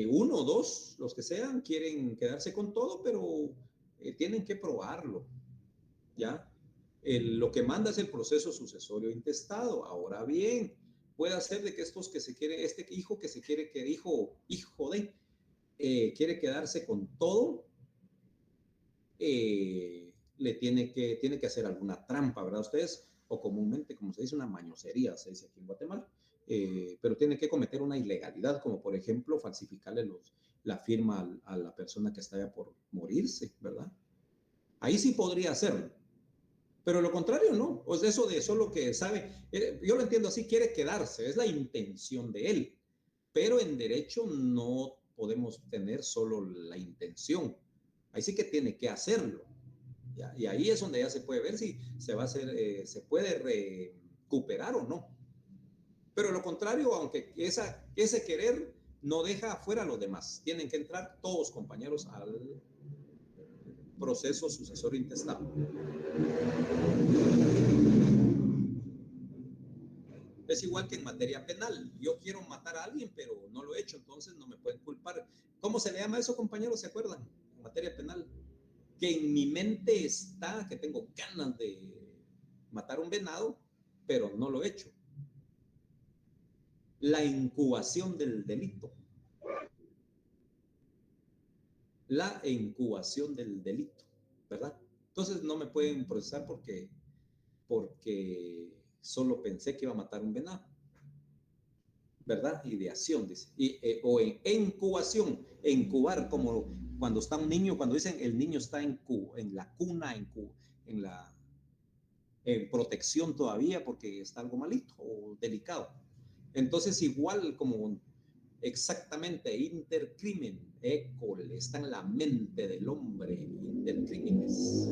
uno o dos, los que sean, quieren quedarse con todo, pero tienen que probarlo, ¿ya? Lo que manda es el proceso sucesorio intestado. Ahora bien, puede hacer de que estos que se quiere, este hijo que se quiere, que hijo de, quiere quedarse con todo, le tiene que hacer alguna trampa, ¿verdad? Ustedes, o comúnmente, como se dice, una mañosería, se dice aquí en Guatemala, pero tiene que cometer una ilegalidad, como por ejemplo falsificarle la firma a la persona que está ya por morirse, ¿verdad? Ahí sí podría hacerlo. Pero lo contrario, no. Pues eso de solo que sabe, yo lo entiendo así, quiere quedarse, es la intención de él. Pero en derecho no podemos tener solo la intención. Ahí sí que tiene que hacerlo. ¿Ya? Y ahí es donde ya se puede ver si se va a hacer, se puede recuperar o no. Pero lo contrario, aunque ese querer no deja afuera a los demás. Tienen que entrar todos, compañeros, al proceso sucesorio intestado. Es igual que en materia penal. Yo quiero matar a alguien, pero no lo he hecho, entonces no me pueden culpar. ¿Cómo se le llama eso, compañeros? ¿Se acuerdan? En materia penal. Que en mi mente está que tengo ganas de matar un venado, pero no lo he hecho. La incubación del delito. La incubación del delito, ¿verdad? Entonces no me pueden procesar porque solo pensé que iba a matar un venado, ¿verdad? Ideación, dice. O en incubación, incubar, como cuando está un niño, cuando dicen el niño está en la cuna, en la protección todavía porque está algo malito o delicado. Entonces, igual como exactamente, intercrimen, école, está en la mente del hombre, intercrímenes.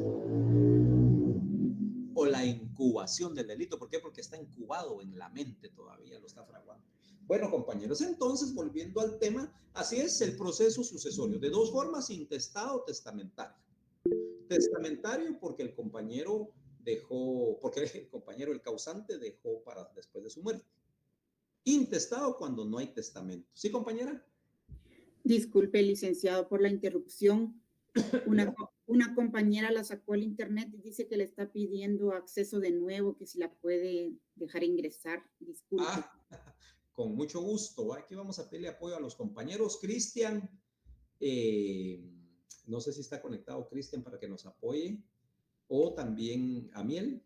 O la incubación del delito. ¿Por qué? Porque está incubado en la mente todavía, lo está fraguando. Bueno, compañeros, entonces, volviendo al tema, así es el proceso sucesorio, de dos formas, intestado o testamentario. Testamentario porque el compañero dejó, porque el compañero, el causante, dejó para después de su muerte. Intestado cuando no hay testamento. ¿Sí, compañera? Disculpe, licenciado, por la interrupción. Una compañera la sacó al internet y dice que le está pidiendo acceso de nuevo, que si la puede dejar ingresar. Disculpe. Con mucho gusto. Aquí vamos a pedirle apoyo a los compañeros. Cristian, no sé si está conectado Cristian para que nos apoye, o también a Miel,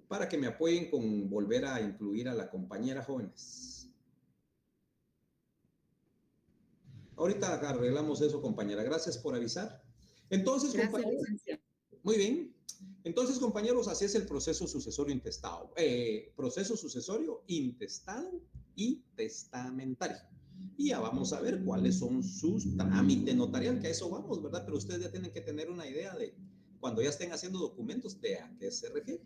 para que me apoyen con volver a incluir a la compañera, jóvenes. Ahorita arreglamos eso, compañera. Gracias por avisar. Entonces, Gracias, compañeros, licenciado. muy bien. Entonces, compañeros, así es el proceso sucesorio intestado. Proceso sucesorio intestado y testamentario. Y ya vamos a ver cuáles son sus trámites notarial, que a eso vamos, ¿verdad? Pero ustedes ya tienen que tener una idea de, cuando ya estén haciendo documentos, de a qué se refiere.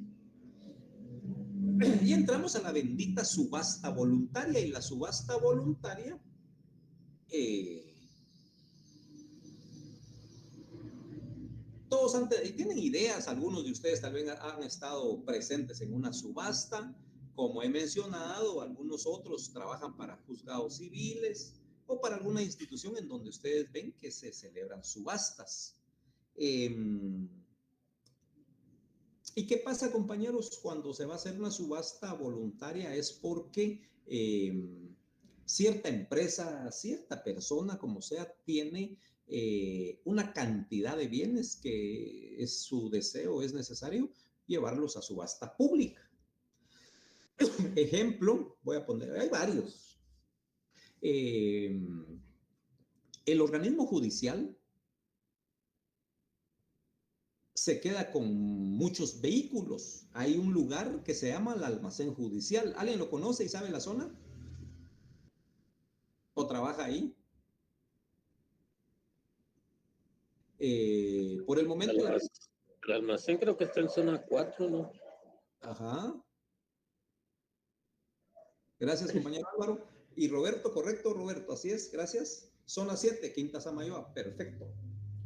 Y entramos a la bendita subasta voluntaria. Y la subasta voluntaria, todos tienen ideas, algunos de ustedes tal vez han estado presentes en una subasta. Como he mencionado, algunos otros trabajan para juzgados civiles o para alguna institución en donde ustedes ven que se celebran subastas. ¿Y qué pasa, compañeros? Cuando se va a hacer una subasta voluntaria es porque cierta empresa, cierta persona, como sea, tiene una cantidad de bienes que es su deseo, es necesario llevarlos a subasta pública. Ejemplo, voy a poner, hay varios. El organismo judicial se queda con muchos vehículos. Hay un lugar que se llama el almacén judicial. ¿Alguien lo conoce y sabe la zona? ¿O trabaja ahí? Por el momento... El almacén creo que está en zona 4, ¿no? Ajá. Gracias, compañero Álvaro. Y Roberto, correcto, Roberto, así es, gracias. Zona 7, Quinta Samayoa, perfecto.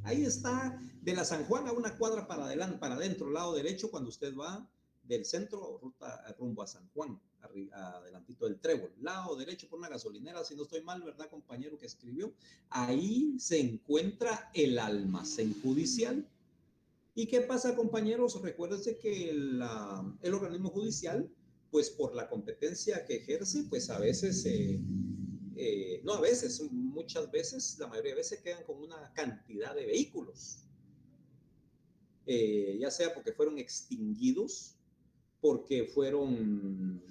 Ahí está, de la San Juan a una cuadra para adelante, para adentro, lado derecho, cuando usted va del centro rumbo a San Juan, adelantito del Trébol, lado derecho por una gasolinera, si no estoy mal, ¿verdad, compañero que escribió? Ahí se encuentra el almacén judicial. ¿Y qué pasa, compañeros? Recuérdense que el organismo judicial, pues por la competencia que ejerce, pues a veces, no a veces, muchas veces, la mayoría de veces quedan con una cantidad de vehículos, ya sea porque fueron extinguidos, porque fueron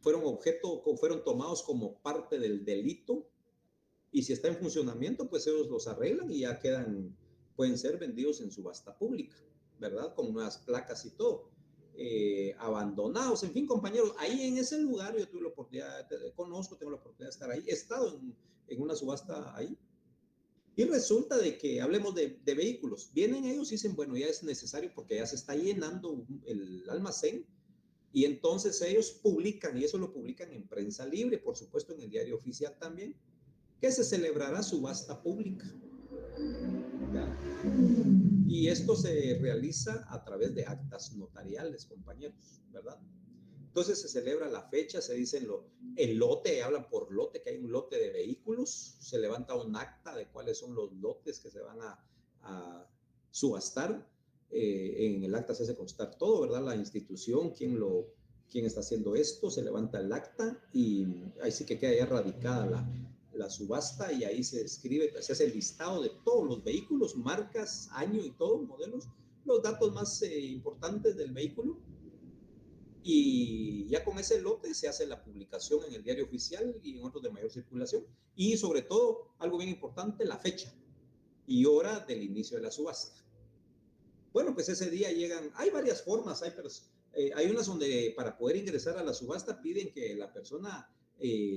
fueron tomados como parte del delito, y si está en funcionamiento, pues ellos los arreglan y ya quedan, pueden ser vendidos en subasta pública, ¿verdad? Con nuevas placas y todo. Abandonados, en fin, compañeros, ahí en ese lugar yo tuve la oportunidad, tengo la oportunidad de estar ahí, he estado en una subasta ahí, y resulta de que, hablemos de vehículos, vienen ellos y dicen, bueno, ya es necesario porque ya se está llenando el almacén, y entonces ellos publican, y eso lo publican en prensa libre, por supuesto en el diario oficial también, que se celebrará subasta pública. ¿Ya? Y esto se realiza a través de actas notariales, compañeros, ¿verdad? Entonces se celebra la fecha, se dice el lote, hablan por lote, que hay un lote de vehículos, se levanta un acta de cuáles son los lotes que se van a subastar. En el acta se hace constar todo, ¿verdad? La institución, quién está haciendo esto, se levanta el acta y ahí sí que queda ya radicada la subasta, y ahí se escribe, se hace el listado de todos los vehículos, marcas, año y todo, modelos, los datos más importantes del vehículo, y ya con ese lote se hace la publicación en el diario oficial y en otros de mayor circulación, y sobre todo, algo bien importante, la fecha y hora del inicio de la subasta. Bueno, pues ese día llegan, hay varias formas, hay unas donde para poder ingresar a la subasta piden que la persona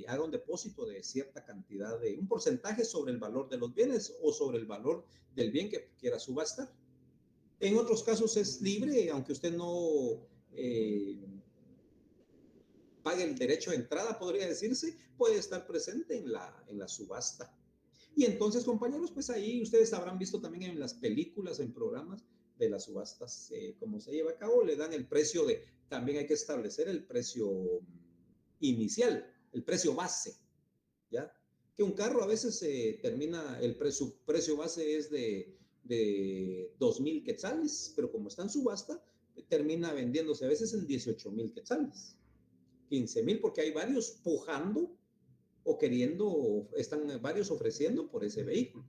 haga un depósito de cierta cantidad, de un porcentaje sobre el valor de los bienes o sobre el valor del bien que quiera subastar. En otros casos es libre, aunque usted no pague el derecho de entrada, podría decirse, puede estar presente en la subasta. Y entonces, compañeros, pues ahí ustedes habrán visto también en las películas, en programas de las subastas, cómo se lleva a cabo, le dan el precio también hay que establecer el precio inicial, el precio base, ¿ya? Que un carro a veces termina, su precio base es de 2,000 quetzales, pero como está en subasta, termina vendiéndose a veces en 18,000 quetzales. 15,000 porque hay varios pujando o queriendo, están varios ofreciendo por ese vehículo.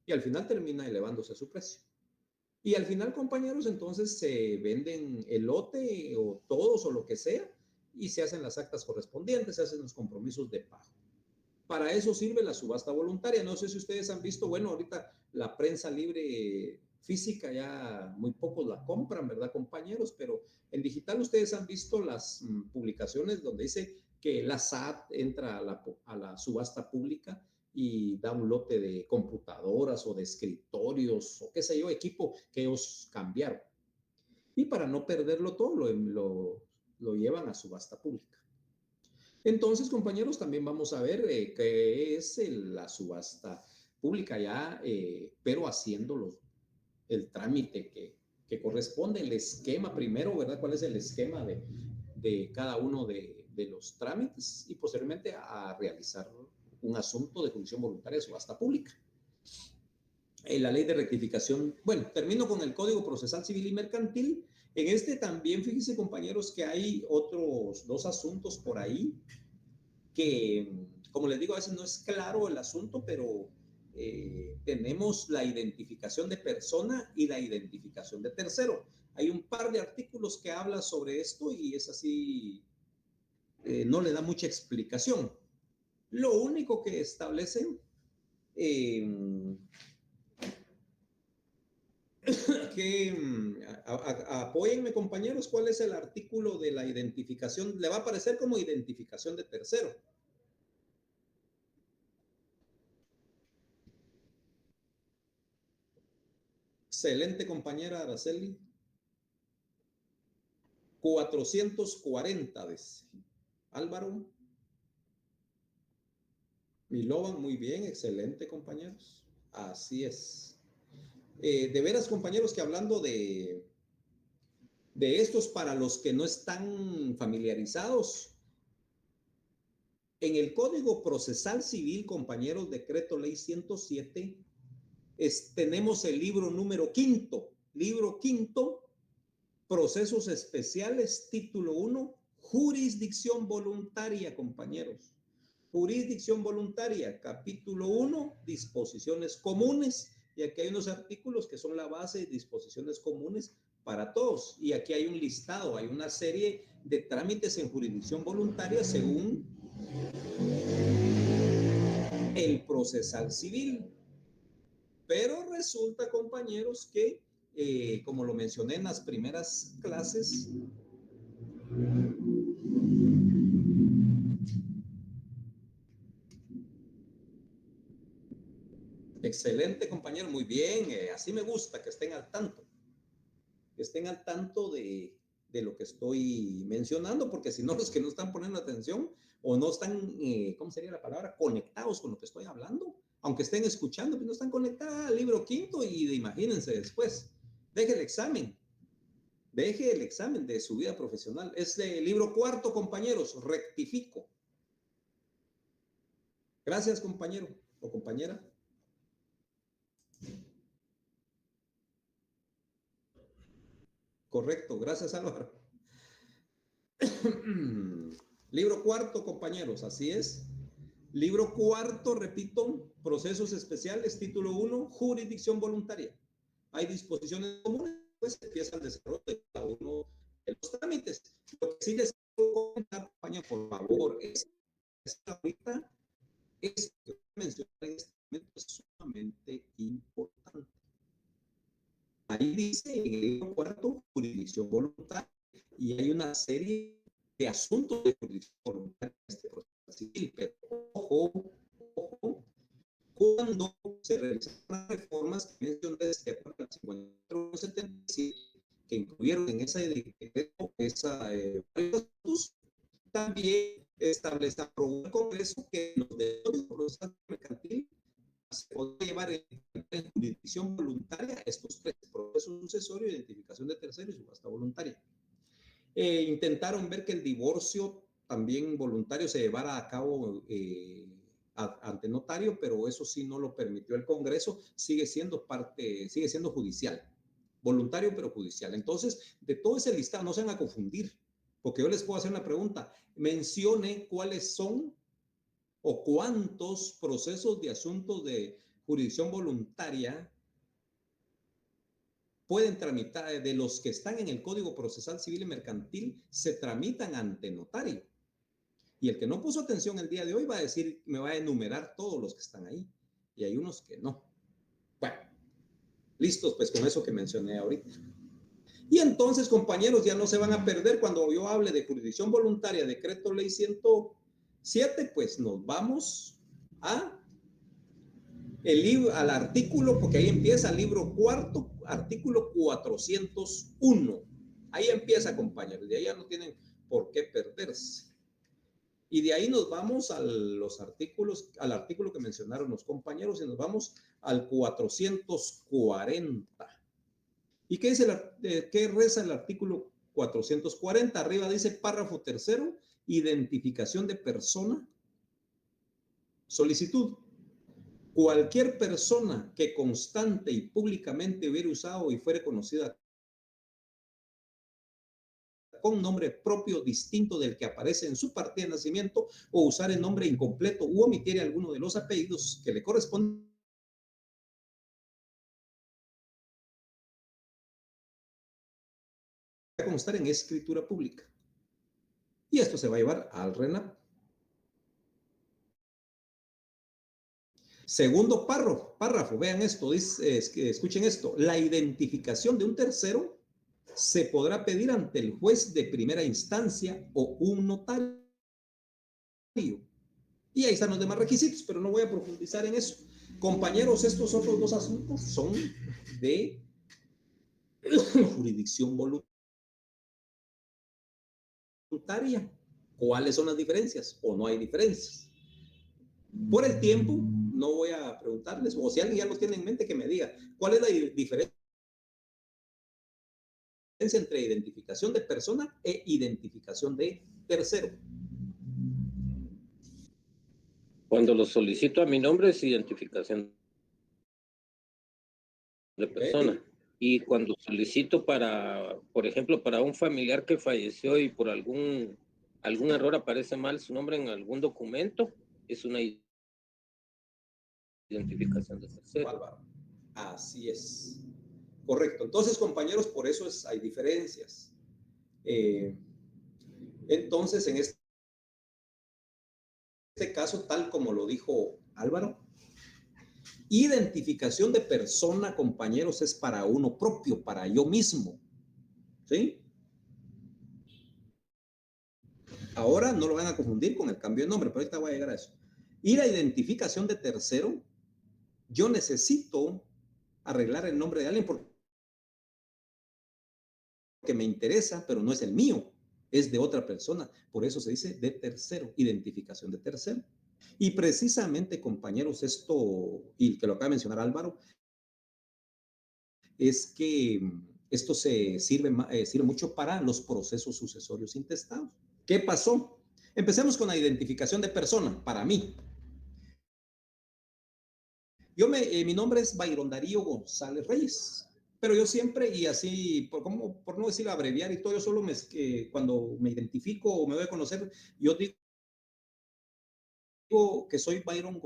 Y al final termina elevándose su precio. Y al final, compañeros, entonces se venden el lote o todos o lo que sea y se hacen las actas correspondientes, se hacen los compromisos de pago. Para eso sirve la subasta voluntaria. No sé si ustedes han visto, bueno, ahorita la prensa libre física ya muy pocos la compran, ¿verdad, compañeros? Pero en digital ustedes han visto las publicaciones donde dice que la SAT entra a la subasta pública y da un lote de computadoras o de escritorios o qué sé yo, equipo que ellos cambiaron. Y para no perderlo todo, lo llevan a subasta pública. Entonces, compañeros, también vamos a ver qué es la subasta pública ya, pero haciendo el trámite que corresponde, el esquema primero, ¿verdad? ¿Cuál es el esquema de cada uno de los trámites? Y posteriormente a realizar un asunto de jurisdicción voluntaria de subasta pública. La ley de rectificación, bueno, termino con el Código Procesal Civil y Mercantil. En este también, fíjense, compañeros, que hay otros 2 asuntos por ahí que, como les digo, a veces no es claro el asunto, pero tenemos la identificación de persona y la identificación de tercero. Hay un par de artículos que habla sobre esto y es así, no le da mucha explicación. Lo único que establecen apóyenme, compañeros, ¿cuál es el artículo de la identificación? Le va a aparecer como identificación de tercero. Excelente, compañera Araceli. 440, dice. Álvaro. Milovan, muy bien, excelente, compañeros. Así es. De veras, compañeros, que hablando de estos, para los que no están familiarizados, en el Código Procesal Civil, compañeros, decreto ley 107, tenemos el libro número 5, procesos especiales, título 1, jurisdicción voluntaria, compañeros. Jurisdicción voluntaria, capítulo 1, disposiciones comunes. Y aquí hay unos artículos que son la base de disposiciones comunes para todos. Y aquí hay un listado, hay una serie de trámites en jurisdicción voluntaria según el procesal civil. Pero resulta, compañeros, que como lo mencioné en las primeras clases, excelente, compañero, muy bien, así me gusta que estén al tanto. Que estén al tanto de lo que estoy mencionando, porque si no, los que no están poniendo atención o no están, ¿cómo sería la palabra? Conectados con lo que estoy hablando, aunque estén escuchando, pues no están conectados al libro 5 y imagínense después. Deje el examen de su vida profesional. Es el libro 4, compañeros, rectifico. Gracias, compañero o compañera. Correcto, gracias, Álvaro. Libro 4, compañeros, así es. Libro 4, repito, procesos especiales, título 1, jurisdicción voluntaria. Hay disposiciones comunes, pues empieza el desarrollo de cada uno de los trámites. Lo que sí les puedo comentar, compañero, por favor, es ahorita, es que mencionar en este momento es sumamente importante. Ahí dice en el libro 4, jurisdicción voluntaria, y hay una serie de asuntos de jurisdicción voluntaria en este proceso civil, pero ojo, cuando se realizaron las reformas que mencioné de acuerdo al 5477, que incluyeron en esa decreto varios, también establece el Congreso que los derechos procesales mercantil se puede llevar en jurisdicción voluntaria estos 3 procesos sucesorio, identificación de tercero y subasta voluntaria. Intentaron ver que el divorcio también voluntario se llevara a cabo ante notario, pero eso sí no lo permitió el Congreso, sigue siendo judicial, voluntario pero judicial. Entonces, de todo ese listado, no se van a confundir, Porque yo les puedo hacer una pregunta. Mencione cuáles son o cuántos procesos de asuntos de jurisdicción voluntaria pueden tramitar, de los que están en el Código Procesal Civil y Mercantil, se tramitan ante notario. Y el que no puso atención el día de hoy va a decir, me va a enumerar todos los que están ahí. Y hay unos que no. Bueno, listos pues con eso que mencioné ahorita. Y entonces, compañeros, ya no se van a perder cuando yo hable de jurisdicción voluntaria, decreto ley 107, pues nos vamos a al artículo, porque ahí empieza el libro cuarto, artículo 401. Ahí empieza, compañeros, de ahí ya no tienen por qué perderse. Y de ahí nos vamos a los artículos, al artículo que mencionaron los compañeros, y nos vamos al 440. ¿Y qué dice qué reza el artículo 440? Arriba dice párrafo tercero, identificación de persona, solicitud. Cualquier persona que constante y públicamente hubiera usado y fuere conocida con nombre propio distinto del que aparece en su partida de nacimiento o usar el nombre incompleto u omitir alguno de los apellidos que le corresponden a constar en escritura pública. Y esto se va a llevar al RENAP. Segundo párrafo, vean esto, dice, escuchen esto. La identificación de un tercero se podrá pedir ante el juez de primera instancia o un notario. Y ahí están los demás requisitos, pero no voy a profundizar en eso. Compañeros, estos otros dos asuntos son de jurisdicción voluntaria. ¿Cuáles son las diferencias? ¿O no hay diferencias? Por el tiempo, no voy a preguntarles, o si alguien ya los tiene en mente, que me diga, ¿cuál es la diferencia entre identificación de persona e identificación de tercero? Cuando lo solicito a mi nombre es identificación de persona. Okay. Y cuando solicito para, por ejemplo, para un familiar que falleció y por algún error aparece mal su nombre en algún documento, es una identificación de tercero. Álvaro. Así es. Correcto. Entonces, compañeros, por eso hay diferencias. Entonces, en este caso, tal como lo dijo Álvaro, identificación de persona, compañeros, es para uno propio, para yo mismo. ¿Sí? Ahora no lo van a confundir con el cambio de nombre, pero ahorita voy a llegar a eso. Y la identificación de tercero, yo necesito arreglar el nombre de alguien porque me interesa, pero no es el mío, es de otra persona. Por eso se dice de tercero, identificación de tercero. Y precisamente, compañeros, esto, y que lo acaba de mencionar Álvaro, es que esto sirve mucho para los procesos sucesorios intestados. ¿Qué pasó? Empecemos con la identificación de persona, para mí. Mi nombre es Byron Darío González Reyes, pero yo siempre, y así, por no decir abreviar y todo, yo solo cuando me identifico o me voy a conocer, yo digo que soy Byron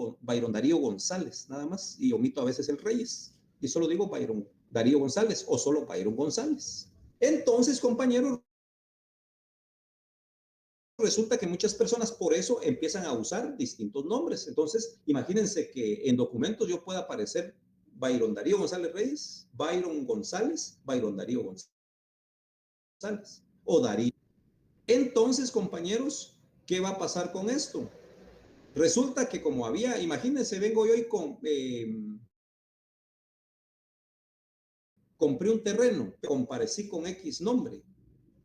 Darío González, nada más, y omito a veces el Reyes, y solo digo Byron Darío González o solo Byron González. Entonces, compañeros, resulta que muchas personas por eso empiezan a usar distintos nombres. Entonces, imagínense que en documentos yo pueda aparecer Byron Darío González Reyes, Byron González, Byron Darío González o Darío. Entonces, compañeros, ¿qué va a pasar con esto? Resulta que como imagínense, vengo yo y compré un terreno, comparecí con X nombre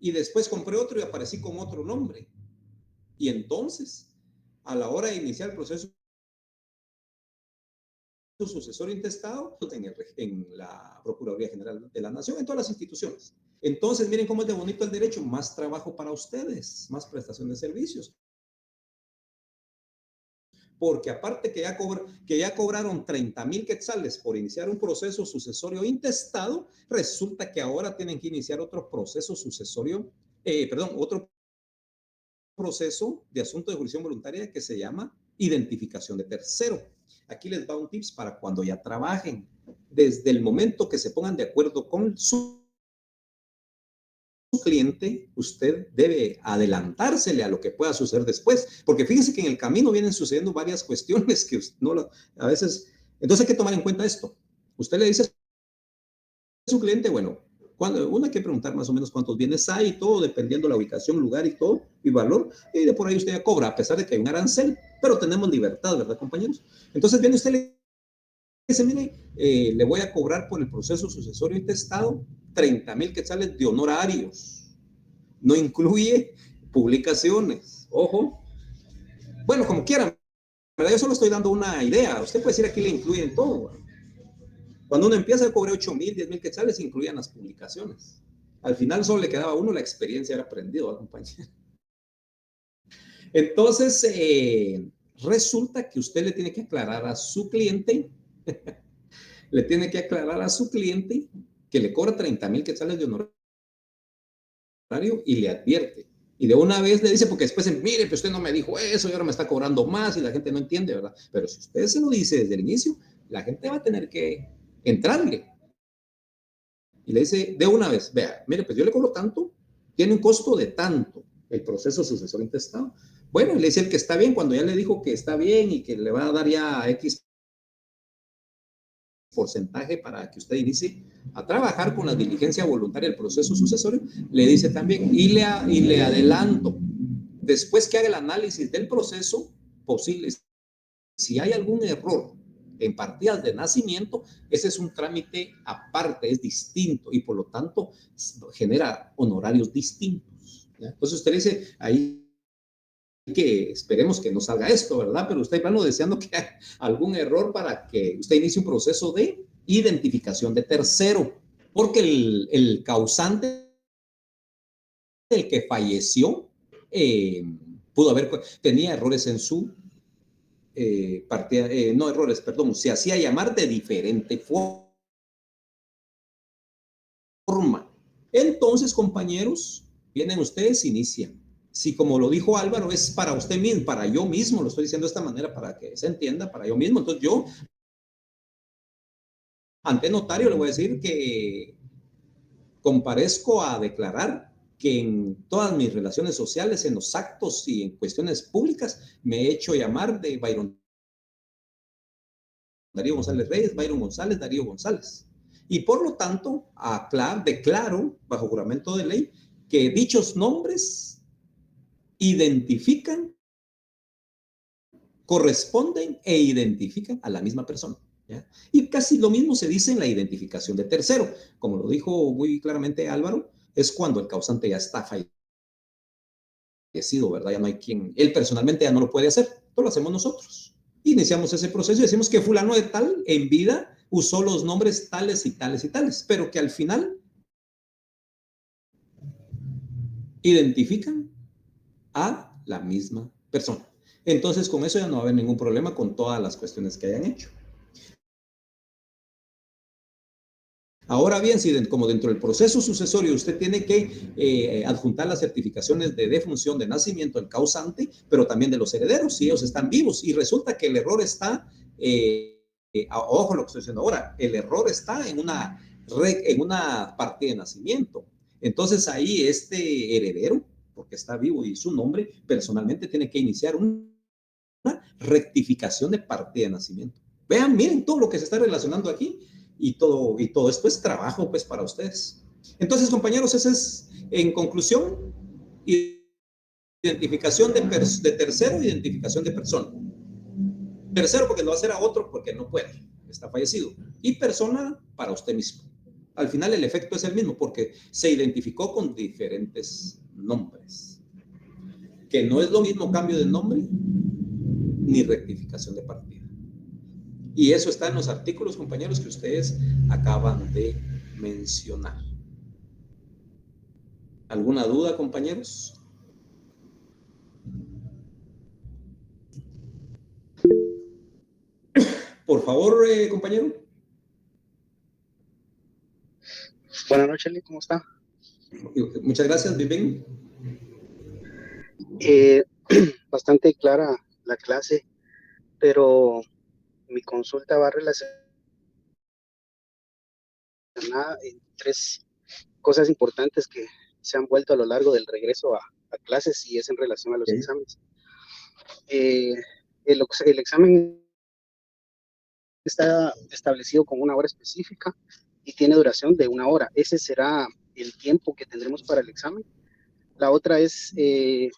y después compré otro y aparecí con otro nombre. Y entonces, a la hora de iniciar el proceso sucesorio intestado, en la Procuraduría General de la Nación, en todas las instituciones. Entonces, miren cómo es de bonito el derecho, más trabajo para ustedes, más prestación de servicios. Porque aparte que ya cobraron 30,000 quetzales por iniciar un proceso sucesorio intestado, resulta que ahora tienen que iniciar otro proceso sucesorio, otro proceso de asunto de jurisdicción voluntaria que se llama identificación de tercero. Aquí les va un tips para cuando ya trabajen. Desde el momento que se pongan de acuerdo con su cliente, usted debe adelantársele a lo que pueda suceder después, porque fíjese que en el camino vienen sucediendo varias cuestiones que no a veces, entonces hay que tomar en cuenta esto. Usted le dice a su cliente, bueno, uno hay que preguntar más o menos cuántos bienes hay y todo, dependiendo la ubicación, lugar y todo, y valor, y de por ahí usted ya cobra, a pesar de que hay un arancel, pero tenemos libertad, ¿verdad, compañeros? Entonces viene usted le dice, mire, le voy a cobrar por el proceso sucesorio intestado 30,000 quetzales de honorarios. No incluye publicaciones. Ojo. Bueno, como quieran, ¿verdad? Yo solo estoy dando una idea. Usted puede decir aquí le incluyen todo, ¿verdad? Cuando uno empieza a cobrar 8,000, 10,000 quetzales, incluían las publicaciones. Al final solo le quedaba a uno la experiencia de haber aprendido, ¿verdad, compañero? Entonces, resulta que usted le tiene que aclarar a su cliente que le cobra 30,000 quetzales de honorario y le advierte. Y de una vez le dice, porque después, mire, pues usted no me dijo eso y ahora me está cobrando más y la gente no entiende, ¿verdad? Pero si usted se lo dice desde el inicio, la gente va a tener que entrarle. Y le dice de una vez, vea, mire, pues yo le cobro tanto, tiene un costo de tanto el proceso sucesor intestado. Bueno, y le dice el que está bien, cuando ya le dijo que está bien y que le va a dar ya X porcentaje para que usted inicie a trabajar con la diligencia voluntaria del proceso sucesorio, le dice también, y le adelanto, después que haga el análisis del proceso posible, si hay algún error en partidas de nacimiento, ese es un trámite aparte, es distinto y por lo tanto genera honorarios distintos, ¿ya? Entonces usted dice, ahí que esperemos que no salga esto, ¿verdad? Pero usted plano deseando que haya algún error para que usted inicie un proceso de identificación de tercero, porque el causante, el que falleció, tenía errores en su partida, no errores, perdón, se hacía llamar de diferente forma. Entonces, compañeros, vienen ustedes, inician. Si como lo dijo Álvaro, es para usted mismo, para yo mismo, lo estoy diciendo de esta manera para que se entienda, para yo mismo, entonces yo ante notario le voy a decir que comparezco a declarar que en todas mis relaciones sociales, en los actos y en cuestiones públicas, me he hecho llamar de Byron Darío González Reyes, Byron González, Darío González. Y por lo tanto, declaro, bajo juramento de ley, que dichos nombres identifican, corresponden e identifican a la misma persona, ¿ya? Y casi lo mismo se dice en la identificación de tercero. Como lo dijo muy claramente Álvaro, es cuando el causante ya está fallecido, ¿verdad? Ya no hay quien, él personalmente ya no lo puede hacer, todo lo hacemos nosotros. Iniciamos ese proceso y decimos que fulano de tal en vida usó los nombres tales y tales y tales, pero que al final identifican a la misma persona. Entonces, con eso ya no va a haber ningún problema con todas las cuestiones que hayan hecho. Ahora bien, si como dentro del proceso sucesorio usted tiene que adjuntar las certificaciones de defunción, de nacimiento del causante, pero también de los herederos, si ellos están vivos, y resulta que el error está, ojo lo que estoy diciendo ahora, el error está en una partida de nacimiento. Entonces ahí este heredero, porque está vivo y su nombre, personalmente tiene que iniciar una rectificación de partida de nacimiento. Vean, miren todo lo que se está relacionando aquí. Y todo esto es trabajo pues para ustedes. Entonces, compañeros, ese es, en conclusión, identificación de tercero, identificación de persona. Tercero porque lo va a hacer a otro porque no puede, está fallecido. Y persona para usted mismo. Al final el efecto es el mismo porque se identificó con diferentes nombres. Que no es lo mismo cambio de nombre ni rectificación de partida. Y eso está en los artículos, compañeros, que ustedes acaban de mencionar. ¿Alguna duda, compañeros? Por favor, compañero. Buenas noches, Lee, ¿cómo está? Muchas gracias, Viven. Bastante clara la clase, pero mi consulta va relacionada en 3 cosas importantes que se han vuelto a lo largo del regreso a clases, y es en relación a los exámenes. El examen está establecido con una hora específica y tiene duración de 1 hora. Ese será el tiempo que tendremos para el examen. La otra es si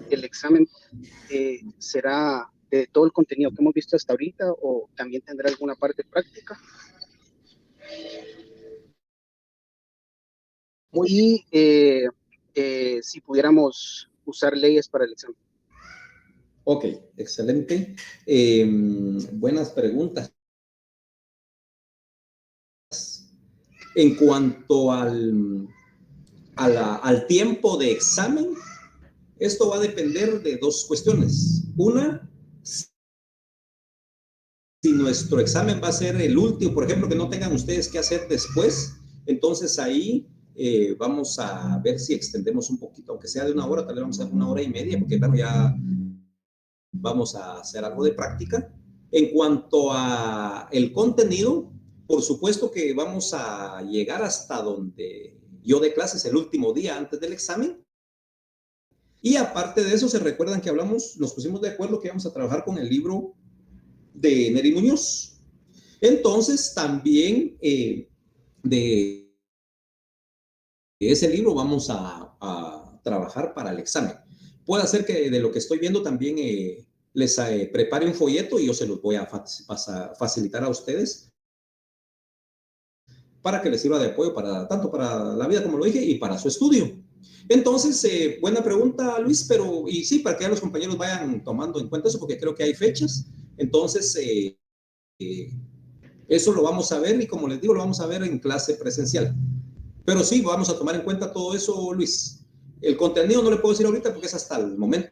el examen será de todo el contenido que hemos visto hasta ahorita, o también tendrá alguna parte práctica. Y si pudiéramos usar leyes para el examen. Ok, excelente. Buenas preguntas. En cuanto al tiempo de examen, esto va a depender de 2 cuestiones. Una, si nuestro examen va a ser el último, por ejemplo, que no tengan ustedes que hacer después, entonces ahí vamos a ver si extendemos un poquito, aunque sea de 1 hora, tal vez vamos a hacer 1 hora y media, porque claro, ya vamos a hacer algo de práctica. En cuanto a el contenido, por supuesto que vamos a llegar hasta donde yo dé clases el último día antes del examen. Y aparte de eso, se recuerdan que nos pusimos de acuerdo que íbamos a trabajar con el libro de Neri Muñoz. Entonces, también de ese libro vamos a trabajar para el examen. Puede ser que de lo que estoy viendo también les prepare un folleto y yo se los voy a facilitar a ustedes para que les sirva de apoyo tanto para la vida, como lo dije, y para su estudio. Entonces, buena pregunta, Luis, y sí, para que ya los compañeros vayan tomando en cuenta eso, porque creo que hay fechas. Entonces, eso lo vamos a ver, y como les digo, lo vamos a ver en clase presencial. Pero sí, vamos a tomar en cuenta todo eso, Luis. El contenido no le puedo decir ahorita porque es hasta el momento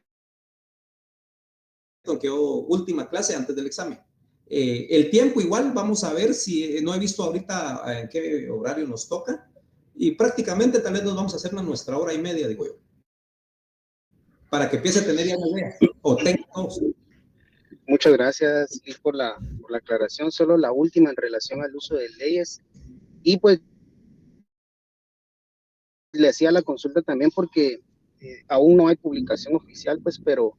en que última clase antes del examen. El tiempo igual, vamos a ver si no he visto ahorita en qué horario nos toca, y prácticamente tal vez nos vamos a hacer nuestra hora y media, digo yo, para que empiece a tener ya una idea, o técnicos. Muchas gracias, Luis, por la aclaración. Solo la última en relación al uso de leyes, y pues le hacía la consulta también porque aún no hay publicación oficial, pues, pero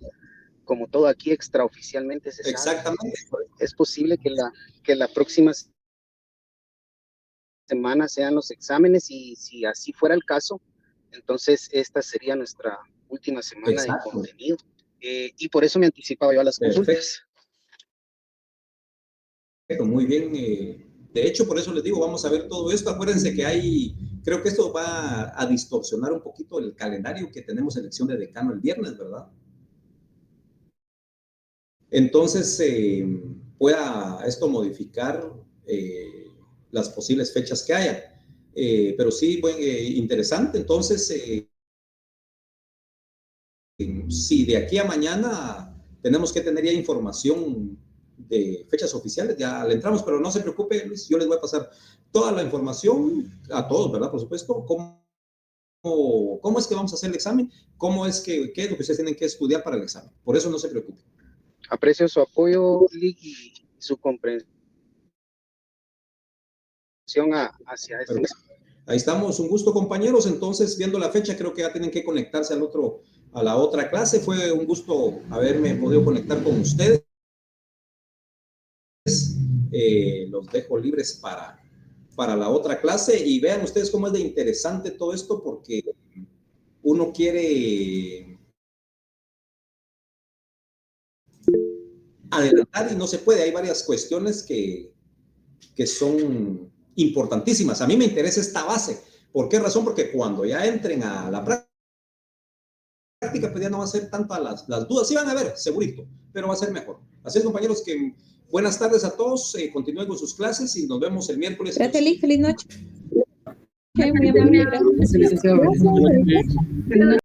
como todo aquí extraoficialmente se sabe. Exactamente. Es posible que la próxima semana sean los exámenes, y si así fuera el caso, entonces esta sería nuestra última semana. Exacto. De contenido. Y por eso me anticipaba yo a las consultas. Perfecto, muy bien. De hecho, por eso les digo, vamos a ver todo esto. Acuérdense que creo que esto va a distorsionar un poquito el calendario, que tenemos elección de decano el viernes, ¿verdad? Entonces, pueda esto modificar las posibles fechas que haya. Pero sí, interesante. Entonces, si de aquí a mañana tenemos que tener ya información de fechas oficiales, ya le entramos, pero no se preocupe, Luis, yo les voy a pasar toda la información a todos, ¿verdad? Por supuesto, cómo es que vamos a hacer el examen, qué es lo que ustedes tienen que estudiar para el examen. Por eso no se preocupe. Aprecio su apoyo, Lick, y su comprensión hacia esto. Ahí estamos, un gusto, compañeros. Entonces, viendo la fecha, creo que ya tienen que conectarse a la otra clase. Fue un gusto haberme podido conectar con ustedes. Los dejo libres para la otra clase, y vean ustedes cómo es de interesante todo esto, porque uno quiere adelantar y no se puede. Hay varias cuestiones que son importantísimas. A mí me interesa esta base. ¿Por qué razón? Porque cuando ya entren a la práctica, pues ya no va a ser tantas las dudas. Sí van a haber, segurito, pero va a ser mejor. Así es, compañeros, que buenas tardes a todos. Continúen con sus clases y nos vemos el miércoles. Gracias, Lick. Feliz noche. Muy amable, gracias. Gracias.